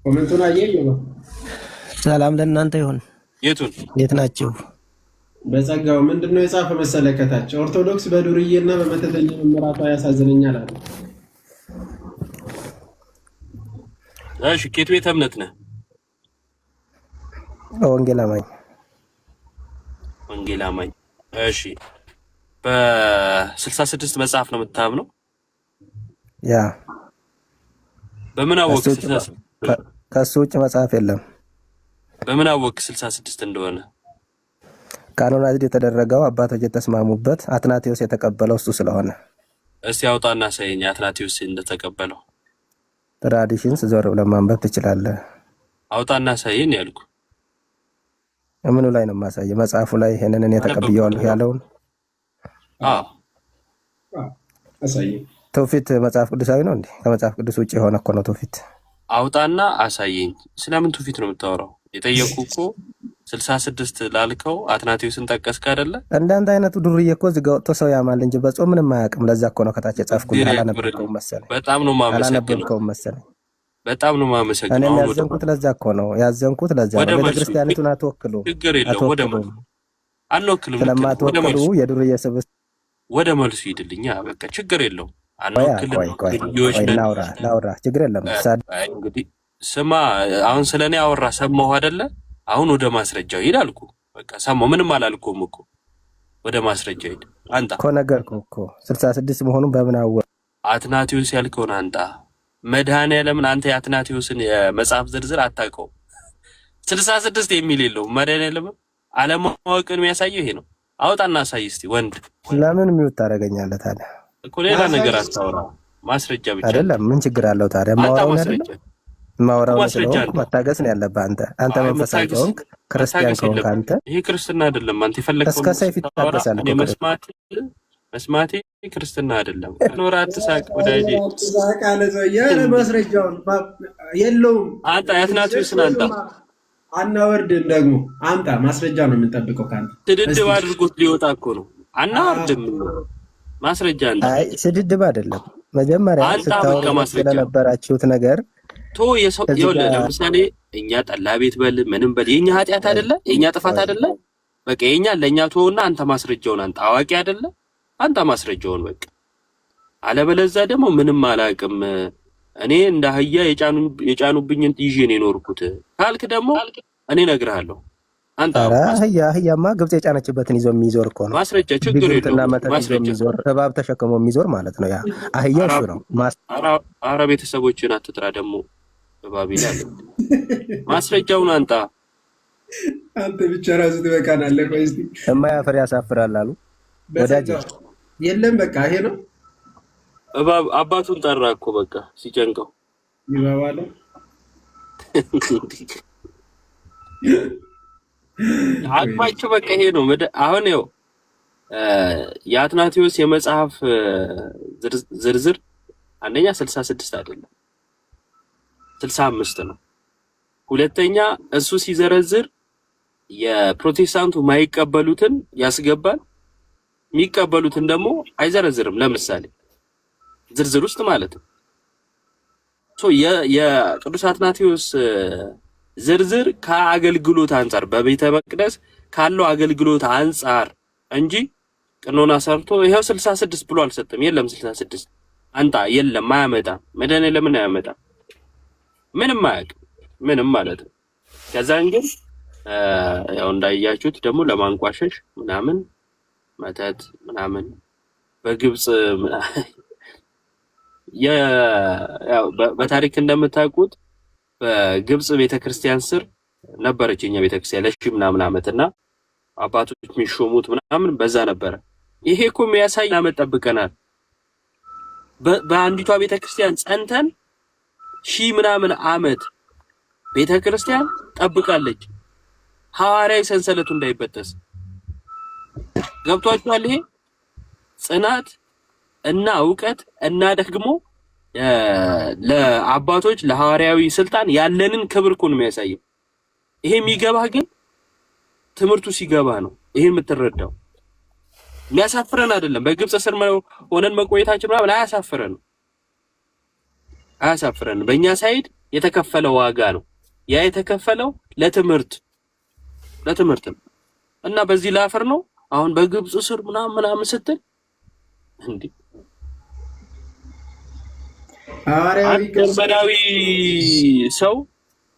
ኮሜንቱን አየህ? ሰላም ለእናንተ ይሁን። የቱን የት ናችሁ? በጸጋው ምንድነው የጻፈ መሰለ ከታች ኦርቶዶክስ በዱርዬና በመተተኛ መመራቷ ያሳዝነኛል አለ። እሺ ከየት ቤተ እምነት ነህ? ወንጌል አማኝ። ወንጌል አማኝ። እሺ በ66 መጽሐፍ ነው የምታምነው? ያ በምን አወቅ? ከሱ ውጭ መጽሐፍ የለም። በምን አወቅ 66 እንደሆነ? ካኖናይዝድ የተደረገው አባቶች የተስማሙበት አትናቴዎስ የተቀበለው እሱ ስለሆነ። እስቲ አውጣና ሳይኝ አትናቴዎስ እንደተቀበለው ትራዲሽንስ ዞር ብለህ ማንበብ ትችላለህ። አውጣና ሳይኝ ያልኩ ምኑ ላይ ነው የማሳየው? መጽሐፉ ላይ ይሄንን እኔ ተቀብየዋለሁ ያለውን አሳየኝ። ትውፊት መጽሐፍ ቅዱሳዊ ነው እንዴ? ከመጽሐፍ ቅዱስ ውጭ የሆነ እኮ ነው ትውፊት። አውጣና አሳየኝ። ስለምን ትውፊት ነው የምታወራው? የጠየቁ እኮ 66 ላልከው አትናቴዎስን ጠቀስክ አይደለ? እንዳንተ አይነቱ ዱርዬ እኮ እዚህ ጋር ወጥቶ ሰው ያማል እንጂ በጾም ምንም አያውቅም። ለዛ እኮ ነው ከታች የጻፍኩት። አላነበብከውም መሰለኝ። በጣም ነው አላነበብከውም መሰለኝ። በጣም ነው የማመሰግነው። እኔም ያዘንኩት ለዛ እኮ ነው ለዛ ነው። ቤተክርስቲያኒቱን አትወክሉም። ችግር የለውም። ወደ መልሱ አንወክልም። ስለማትወክሉ የዱርዬ ስብስብ ወደ መልሱ ሂድልኛ። በቃ ችግር የለውም። ላውራ ችግር የለም። እንግዲህ ስማ፣ አሁን ስለኔ አወራ ሰማሁ አይደለ? አሁን ወደ ማስረጃው ሂድ አልኩ። በቃ ሰማሁ፣ ምንም አላልኩም እኮ። ወደ ማስረጃው ሂድ አንጣ እኮ ነገርኩህ እኮ 66 መሆኑን በምን አወቅ? አትናቴዎስ ያልከውን አንጣ። መድኃኒዓለምን አንተ የአትናቴዎስን የመጽሐፍ ዝርዝር አታውቀውም። 66 የሚል የለውም። መድኃኒዓለምን አለማወቅን የሚያሳየው ይሄ ነው። አውጣና አሳይ እስቲ ወንድ። ለምን ሚውት ታደርገኛለህ ታዲያ? እኮ ሌላ ነገር አታወራ፣ ማስረጃ ብቻ አይደለም። ምን ችግር አለው ታዲያ? ማውራው ነው መታገስ ነው ያለብህ አንተ መንፈሳዊ ከሆንክ ክርስቲያን ከሆንክ አንተ። ይሄ ክርስትና አይደለም። አንተ የፈለከው እስከ ሰይፍ ይታገሳል እኮ መስማቴ ክርስትና አይደለም። ኖራ አትሳቅ ወዳጄ፣ ሳቅ አለ ዘያለ ማስረጃውን የለውም። አንተ አትናቴዎስን አንተ አናወርድም ደግሞ አንተ ማስረጃ ነው የምንጠብቀው ካንተ። ስድድብ አድርጎት ሊወጣ እኮ ነው። አናወርድም ማስረጃ አንተ። አይ ስድድብ አይደለም። መጀመሪያ ስታወሩ ስለነበራችሁት ነገር የሰው ለምሳሌ እኛ ጠላ ቤት በል ምንም በል የኛ ኃጢአት አይደለ? የኛ ጥፋት አይደለ? በቃ የኛ ለኛ ተወውና አንተ ማስረጃውን አንተ አዋቂ አይደለ? አንተ ማስረጃውን በቃ። አለበለዚያ ደግሞ ምንም አላውቅም እኔ እንደ አህያ የጫኑብኝን ይዤ ነው የኖርኩት ካልክ ደግሞ እኔ እነግርሃለሁ። አንተ አህያማ ግብጽ የጫነችበትን ይዞ የሚዞር እኮ ነው። ማስረጃ ችግር የለውም። ማስረጃ እባብ ተሸክሞ የሚዞር ማለት ነው። ያ አህያው እሱ ነው። ኧረ ቤተሰቦችን አትጥራ ደግሞ እባብ ይላል። ማስረጃውን አንጣ። አንተ ብቻ ራስህ ትበቃናለህ። ቆይ እስኪ የማያፍር ያሳፍራል አሉ ወዳጅ። የለም በቃ ይሄ ነው። እባብ አባቱን ጠራ እኮ በቃ ሲጨንቀው ይባባል። አቅማቸው በቃ ይሄ ነው። አሁን ይኸው የአትናቴዎስ የመጽሐፍ ዝርዝር አንደኛ 66 አይደለም 65 ነው። ሁለተኛ እሱ ሲዘረዝር የፕሮቴስታንቱ ማይቀበሉትን ያስገባል፣ የሚቀበሉትን ደግሞ አይዘረዝርም። ለምሳሌ ዝርዝር ውስጥ ማለት ነው። የቅዱስ አትናቴዎስ ዝርዝር ከአገልግሎት አንጻር በቤተ መቅደስ ካለው አገልግሎት አንጻር እንጂ ቀኖና ሰርቶ ይሄው 66 ብሎ አልሰጠም። የለም 66 አንጣ የለም አያመጣም። መድኃኒዓለም አያመጣም። ምንም አያውቅም። ምንም ማለት ነው። ከዛን ግን ያው እንዳያችሁት ደግሞ ለማንቋሸሽ ምናምን መተት ምናምን በግብጽ ያው በታሪክ እንደምታውቁት በግብጽ ቤተክርስቲያን ስር ነበረች የኛ ቤተክርስቲያን ለሺህ ምናምን ዓመትና አባቶች የሚሾሙት ምናምን በዛ ነበረ። ይሄ እኮ የሚያሳይ ዓመት ጠብቀናል። በአንዲቷ ቤተክርስቲያን ጸንተን ሺህ ምናምን ዓመት ቤተክርስቲያን ጠብቃለች፣ ሐዋርያዊ ሰንሰለቱ እንዳይበጠስ። ገብቷችኋል? ይሄ ጽናት እና ዕውቀት እና ደግሞ ለአባቶች ለሐዋርያዊ ስልጣን ያለንን ክብር እኮ ነው የሚያሳየው። ይሄ የሚገባህ ግን ትምህርቱ ሲገባ ነው። ይሄን የምትረዳው የሚያሳፍረን አይደለም። በግብጽ ስር ሆነን መቆየታችን ምናምን አያሳፍረንም። በእኛ ሳይድ የተከፈለ ዋጋ ነው። ያ የተከፈለው ለትምህርት ነው እና በዚህ ላፈር ነው አሁን በግብጽ ስር ምናምን ስትል እንዴ ሐዋርያዊ ሰው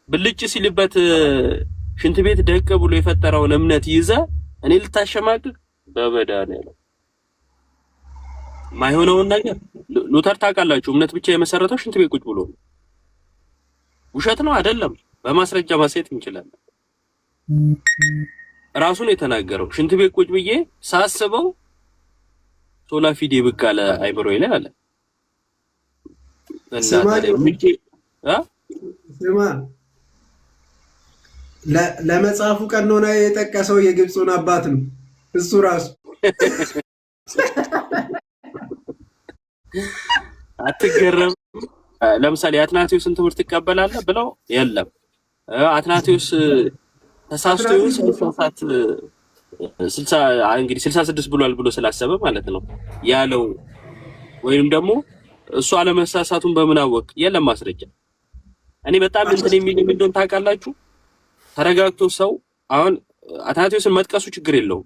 ብልጭ ሲልበት ሽንት ቤት ደቅ ብሎ የፈጠረውን እምነት ይዘ እኔ ልታሸማቅቅ በመድኃኒዓለም ማይሆነውን ነገር ሉተር ታውቃላችሁ፣ እምነት ብቻ የመሰረተው ሽንት ቤት ቁጭ ብሎ ነው። ውሸት ነው አይደለም፣ በማስረጃ ማሳየት እንችላለን። ራሱን የተናገረው ሽንት ቤት ቁጭ ብዬ ሳስበው ሶላ ፊዴ ብቅ አለ አይምሮዬ ላይ አለ። ስማ ለመጽሐፉ ቀኖና የጠቀሰው የግብፁን አባት ነው እሱ ራሱ። አትገረም? ለምሳሌ አትናቴዎስን ትምህርት ትቀበላለህ ብለው የለም አትናቴዎስ ተሳስቶ ይሁን እንግዲህ 66 ብሏል ብሎ ስላሰበ ማለት ነው ያለው። ወይም ደግሞ እሱ አለመሳሳቱን በምን አወቅ? የለም ማስረጃ። እኔ በጣም እንትን የሚል እንደሆነ ታውቃላችሁ። ተረጋግቶ ሰው አሁን አትናቴዎስን መጥቀሱ ችግር የለውም።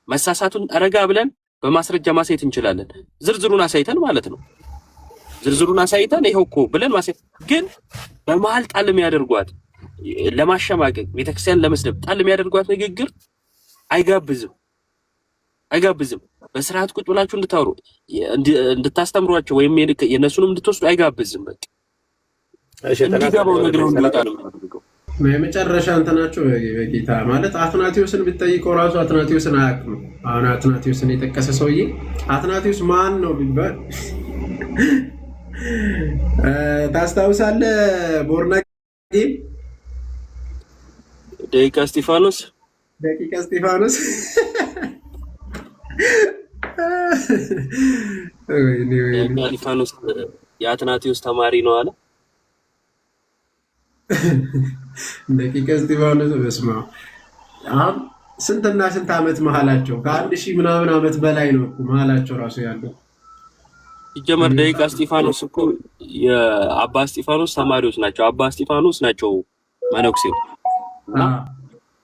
መሳሳቱን ረጋ ብለን በማስረጃ ማሳየት እንችላለን። ዝርዝሩን አሳይተን ማለት ነው። ዝርዝሩን አሳይተን ይሄው እኮ ብለን ማሳየት። ግን በመሀል ጣል የሚያደርጓት ለማሸማቀቅ ቤተክርስቲያን ለመስደብ ጣል የሚያደርጓት ንግግር አይጋብዝም። በስርዓት ቁጭ ብላችሁ እንድታወሩ እንድታስተምሯቸው ወይም የነሱንም እንድትወስዱ አይጋብዝም። በቃ እንዲገባው ነግረው እንዲወጣ ነው የሚያደርገው። የመጨረሻ እንትናቸው በጌታ ማለት አትናቴዎስን ብትጠይቀው ራሱ አትናቴዎስን አያውቅም። አሁን አትናቴዎስን የጠቀሰ ሰውዬ አትናቴዎስ ማን ነው ቢባል ታስታውሳለህ? ቦርናጌም ደቂቀ እስጢፋኖስ እስጢፋኖስ የአትናቴዎስ ተማሪ ነው አለ። ደቂቀ እስጢፋኖስ በስመ አብ። አሁን ስንትና ስንት ዓመት መሀላቸው? ከ1000 ምናምን ዓመት በላይ ነው መሀላቸው ራሱ ያለው። ሲጀመር ደቂቀ እስጢፋኖስ እኮ የአባ እስጢፋኖስ ተማሪዎች ናቸው። አባ እስጢፋኖስ ናቸው መነኩሴው።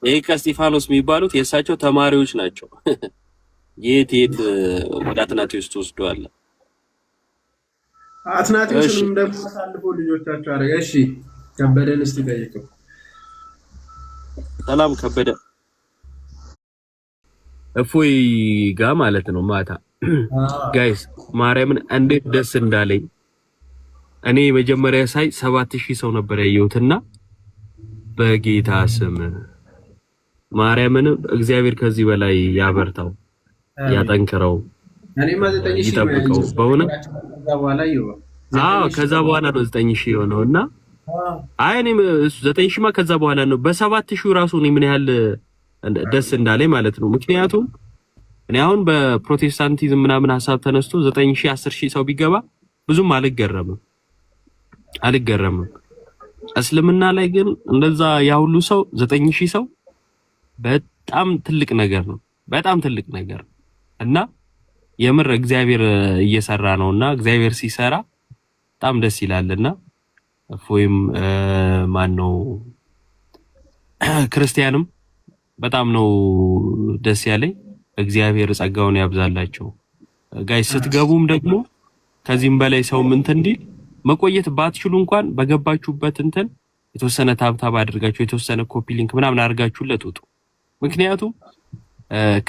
ደቂቀ እስጢፋኖስ የሚባሉት የእሳቸው ተማሪዎች ናቸው። የት ወደ አትናቴዎስ ትወስደዋለህ? አትናቴዎስንም ደግሞ አሳልፎ ልጆቻቸው አደረገ። እሺ ከበደን እስቲ ጠይቀው። ሰላም ከበደ እፎይ ጋ ማለት ነው። ማታ ጋይስ ማርያምን እንዴት ደስ እንዳለኝ እኔ መጀመሪያ ሳይ 7000 ሰው ነበር ያየሁትና በጌታ ስም ማርያምን እግዚአብሔር ከዚህ በላይ ያበርታው፣ ያጠንክረው፣ ይጠብቀው። በእውነት ከዛ በኋላ ነው 9000 የሆነውና አይ እኔ 9000ማ ከዛ በኋላ ነው። በ7000 ራሱ እኔ ምን ያህል ደስ እንዳለኝ ማለት ነው። ምክንያቱም እኔ አሁን በፕሮቴስታንቲዝም ምናምን ሐሳብ ተነስቶ 9000 10000 ሰው ቢገባ ብዙም አልገረምም። እስልምና ላይ ግን እንደዛ ያ ሁሉ ሰው 9000 ሰው በጣም ትልቅ ነገር ነው። በጣም ትልቅ ነገር እና የምር እግዚአብሔር እየሰራ ነውና እግዚአብሔር ሲሰራ በጣም ደስ ይላልና እፎይም ማነው ክርስቲያንም በጣም ነው ደስ ያለኝ። እግዚአብሔር ጸጋውን ያብዛላቸው። ጋይስ ስትገቡም ደግሞ ከዚህም በላይ ሰው እንትን እንዲል መቆየት ባትችሉ እንኳን በገባችሁበት እንትን የተወሰነ ታብታብ አድርጋችሁ የተወሰነ ኮፒ ሊንክ ምናምን አድርጋችሁለት ውጡ። ምክንያቱም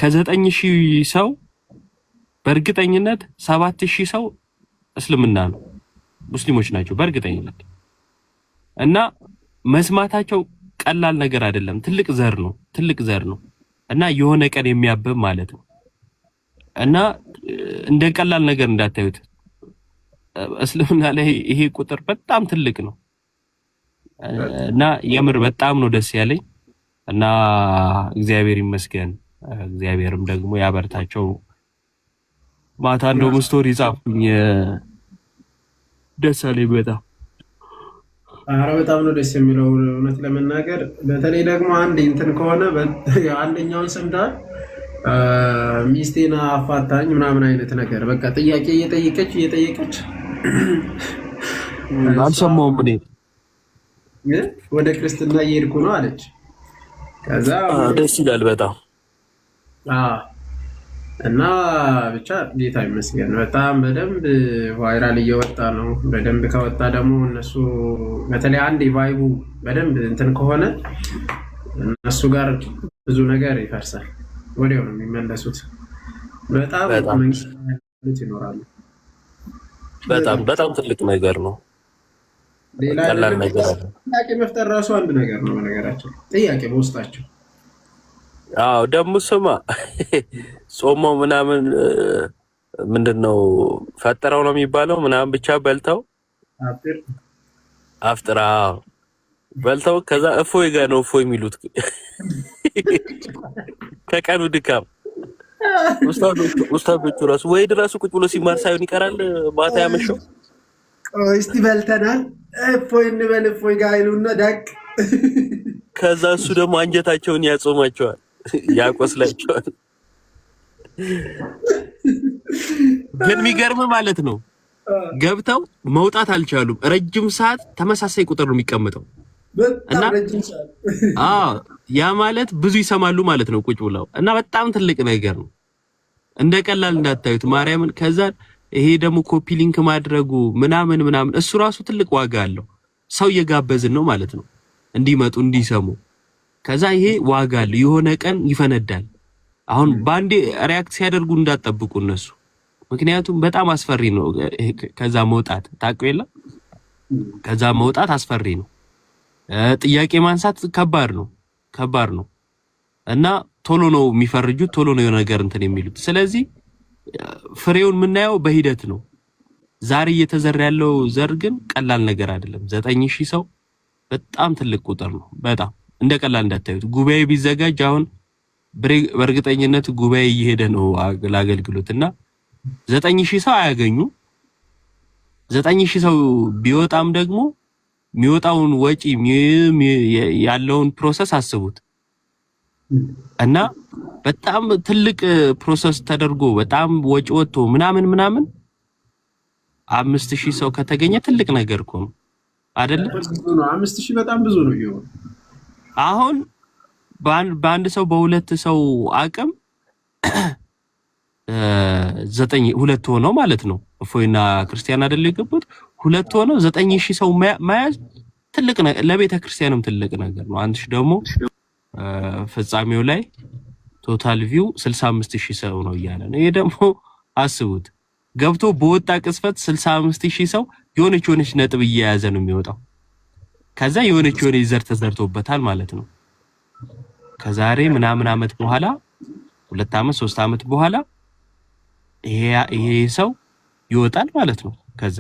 ከ9000 ሰው በእርግጠኝነት 7000 ሰው እስልምና ነው ሙስሊሞች ናቸው በእርግጠኝነት እና መስማታቸው ቀላል ነገር አይደለም። ትልቅ ዘር ነው እና የሆነ ቀን የሚያብብ ማለት ነው እና እንደ ቀላል ነገር እንዳታዩት። እስልምና ላይ ይሄ ቁጥር በጣም ትልቅ ነው እና የምር በጣም ነው ደስ ያለኝ እና እግዚአብሔር ይመስገን። እግዚአብሔርም ደግሞ ያበርታቸው። ማታ እንደውም ስቶሪ ጻፍኩኝ ደስ አለኝ በጣም። ኧረ በጣም ነው ደስ የሚለው እውነት ለመናገር። በተለይ ደግሞ አንድ እንትን ከሆነ አንደኛውን ሰምተሃል፣ ሚስቴን አፋታኝ ምናምን አይነት ነገር በቃ ጥያቄ እየጠየቀች አልሰማሁም እኔ ወደ ክርስትና እየሄድኩ ነው አለች። ከዛ ደስ ይላል በጣም እና ብቻ ጌታ ይመስገን በጣም በደንብ ቫይራል እየወጣ ነው። በደንብ ከወጣ ደግሞ እነሱ በተለይ አንድ ቫይቡ በደንብ እንትን ከሆነ እነሱ ጋር ብዙ ነገር ይፈርሳል፣ ወዲያው ነው የሚመለሱት። በጣም መንግስት ይኖራሉ። በጣም ትልቅ ነገር ነው። ሌላ ነገር ጥያቄ መፍጠር ራሱ አንድ ነገር ነው። በነገራቸው ጥያቄ በውስጣቸው ደግሞ ስማ ጾመው ምናምን ምንድነው ፈጠረው ነው የሚባለው ምናምን ብቻ በልተው አፍጥራ በልተው ከዛ እፎይ ጋር ነው እፎይ የሚሉት ከቀኑ ድካም ኡስታዞቹ ራሱ ወይ ድረሱ ቁጭ ብሎ ሲማር ሳይሆን ይቀራል ማታ ያመሸው። እስቲ በልተናል እፎይ እንበል እፎይ ጋር ይሉና ዳቅ ከዛ እሱ ደግሞ አንጀታቸውን ያጾማቸዋል ያቆስላቸዋል። ግን የሚገርም ማለት ነው ገብተው መውጣት አልቻሉም። ረጅም ሰዓት ተመሳሳይ ቁጥር ነው የሚቀመጠው እና ያ ማለት ብዙ ይሰማሉ ማለት ነው ቁጭ ብለው እና በጣም ትልቅ ነገር ነው። እንደ ቀላል እንዳታዩት ማርያምን። ከዛ ይሄ ደግሞ ኮፒ ሊንክ ማድረጉ ምናምን እሱ ራሱ ትልቅ ዋጋ አለው። ሰው እየጋበዝን ነው ማለት ነው እንዲመጡ እንዲሰሙ። ከዛ ይሄ ዋጋ አለው። የሆነ ቀን ይፈነዳል። አሁን ባንዴ ሪያክት ሲያደርጉ እንዳትጠብቁ እነሱ፣ ምክንያቱም በጣም አስፈሪ ነው። ከዛ መውጣት ታውቀው የለ ከዛ መውጣት አስፈሪ ነው። ጥያቄ ማንሳት ከባድ ነው እና ቶሎ ነው የሚፈርጁት፣ ቶሎ ነው የሆነ ነገር እንትን የሚሉት። ስለዚህ ፍሬውን የምናየው በሂደት ነው። ዛሬ እየተዘራ ያለው ዘር ግን ቀላል ነገር አይደለም። 9000 ሰው በጣም ትልቅ ቁጥር ነው። በጣም እንደ ቀላል እንዳታዩት። ጉባኤ ቢዘጋጅ አሁን በእርግጠኝነት ጉባኤ እየሄደ ነው ለአገልግሎት እና 9000 ሰው አያገኙ። 9000 ሰው ቢወጣም ደግሞ የሚወጣውን ወጪ ያለውን ፕሮሰስ አስቡት እና በጣም ትልቅ ፕሮሰስ ተደርጎ በጣም ወጪ ወጥቶ ምናምን 5000 ሰው ከተገኘ ትልቅ ነገር እኮ ነው አይደል? 5000 በጣም ብዙ ነው ይሆን። አሁን በአንድ ሰው በሁለት ሰው አቅም 2 ሆነው ማለት ነው። እፎይና ክርስቲያን አይደል የገቡት? 2 ሆነው 9000 ሰው መያዝ ትልቅ ለቤተ ክርስቲያንም ትልቅ ነገር ነው። አንድ ደግሞ ፍጻሜው ላይ ቶታል ቪው 65000 ሰው ነው እያለ ነው። ይሄ ደግሞ አስቡት ገብቶ በወጣ ቅስፈት 65000 ሰው የሆነች ነጥብ እየያዘ ነው የሚወጣው። ከዛ የሆነች ዘር ተዘርቶበታል ማለት ነው። ከዛሬ ምናምን አመት በኋላ 2 አመት 3 አመት በኋላ ይሄ ሰው ይወጣል ማለት ነው። ከዛ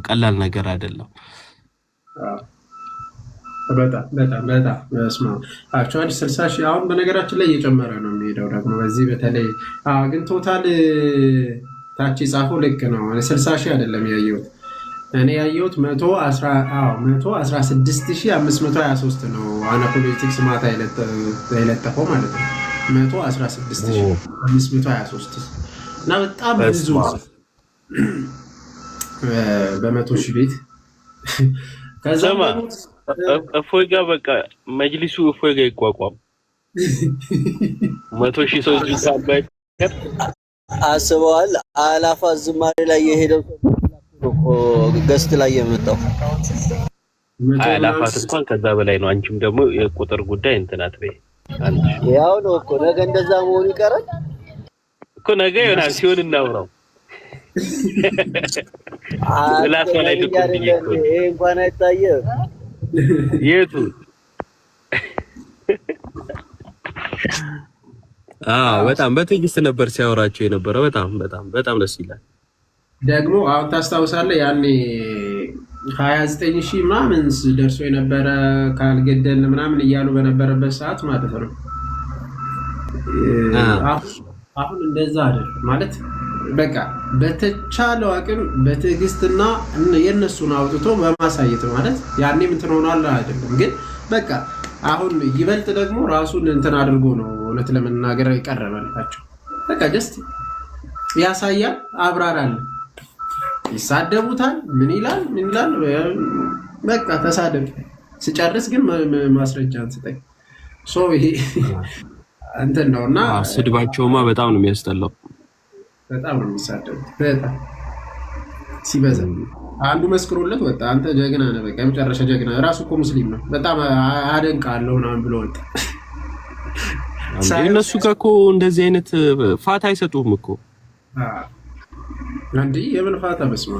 ቀላል ነገር አይደለም። በጣም ስማ አክቹአሊ 60000 አሁን በነገራችን ላይ እየጨመረ ነው የሚሄደው ደግሞ በዚህ በተለይ ግን ቶታል ታች ጻፈው ልክ ነው 60000 አይደለም ያየሁት እኔ ያየሁት 116,523 ነው። አናፖሊቲክስ ማታ የለጠፈው ማለት ነው 116,523 እና በጣም ብዙ በመቶ ሺህ ቤት ከዛ እፎይ ጋር በቃ መጅሊሱ እፎይ ጋር ይቋቋም 100,000 ሰው ይሳባይ አስበዋል። አላፋ ዝማሬ ላይ የሄደው ገስት ላይ የመጣው አላፋት እንኳን ከዛ በላይ ነው። አንቺም ደግሞ የቁጥር ጉዳይ እንትናት በይ ያው ነው እኮ ነገ እንደዛ መሆን ይቀራል እኮ ነገ ይሆናል ሲሆን እናውራው ላስ ላይ ልኩልኝ እኮ ይሄ እንኳን አይታየም። የቱ በጣም በትዕግስት ነበር ሲያወራቸው የነበረው። በጣም ደስ ይላል። ደግሞ አሁን ታስታውሳለህ ያኔ 29,000 ምናምን ደርሶ የነበረ ካልገደልን ምናምን እያሉ በነበረበት ሰዓት ማለት ነው። አሁን እንደዛ አይደል ማለት በቃ በተቻለው አቅም በትዕግስትና የነሱን አውጥቶ በማሳየት ማለት ያኔ እንትን ሆኗል አይደለም ግን በቃ አሁን ይበልጥ ደግሞ ራሱን እንትን አድርጎ ነው እውነት ለመናገር የቀረበላቸው። በቃ ጀስት ያሳያል፣ አብራራል፣ ይሳደቡታል፣ ምን ይላል በቃ ተሳደብ። ስጨርስ ግን ማስረጃ አንስጠኝ። ይሄ እንትን ነውና ስድባቸውማ በጣም ነው የሚያስጠላው። በጣም ነው የሚሳደቡት። በጣም ሲበዛ አንዱ መስክሮለት ወጣ። አንተ ጀግና ነህ፣ በቃ የመጨረሻ ጀግና። ራሱ እኮ ሙስሊም ነው። በጣም አደንቃለሁ ምናምን ብሎ ወጣ። እነሱ ጋር እኮ እንደዚህ አይነት ፋታ አይሰጡም እኮ። አንዴ የምን ፋታ በስማ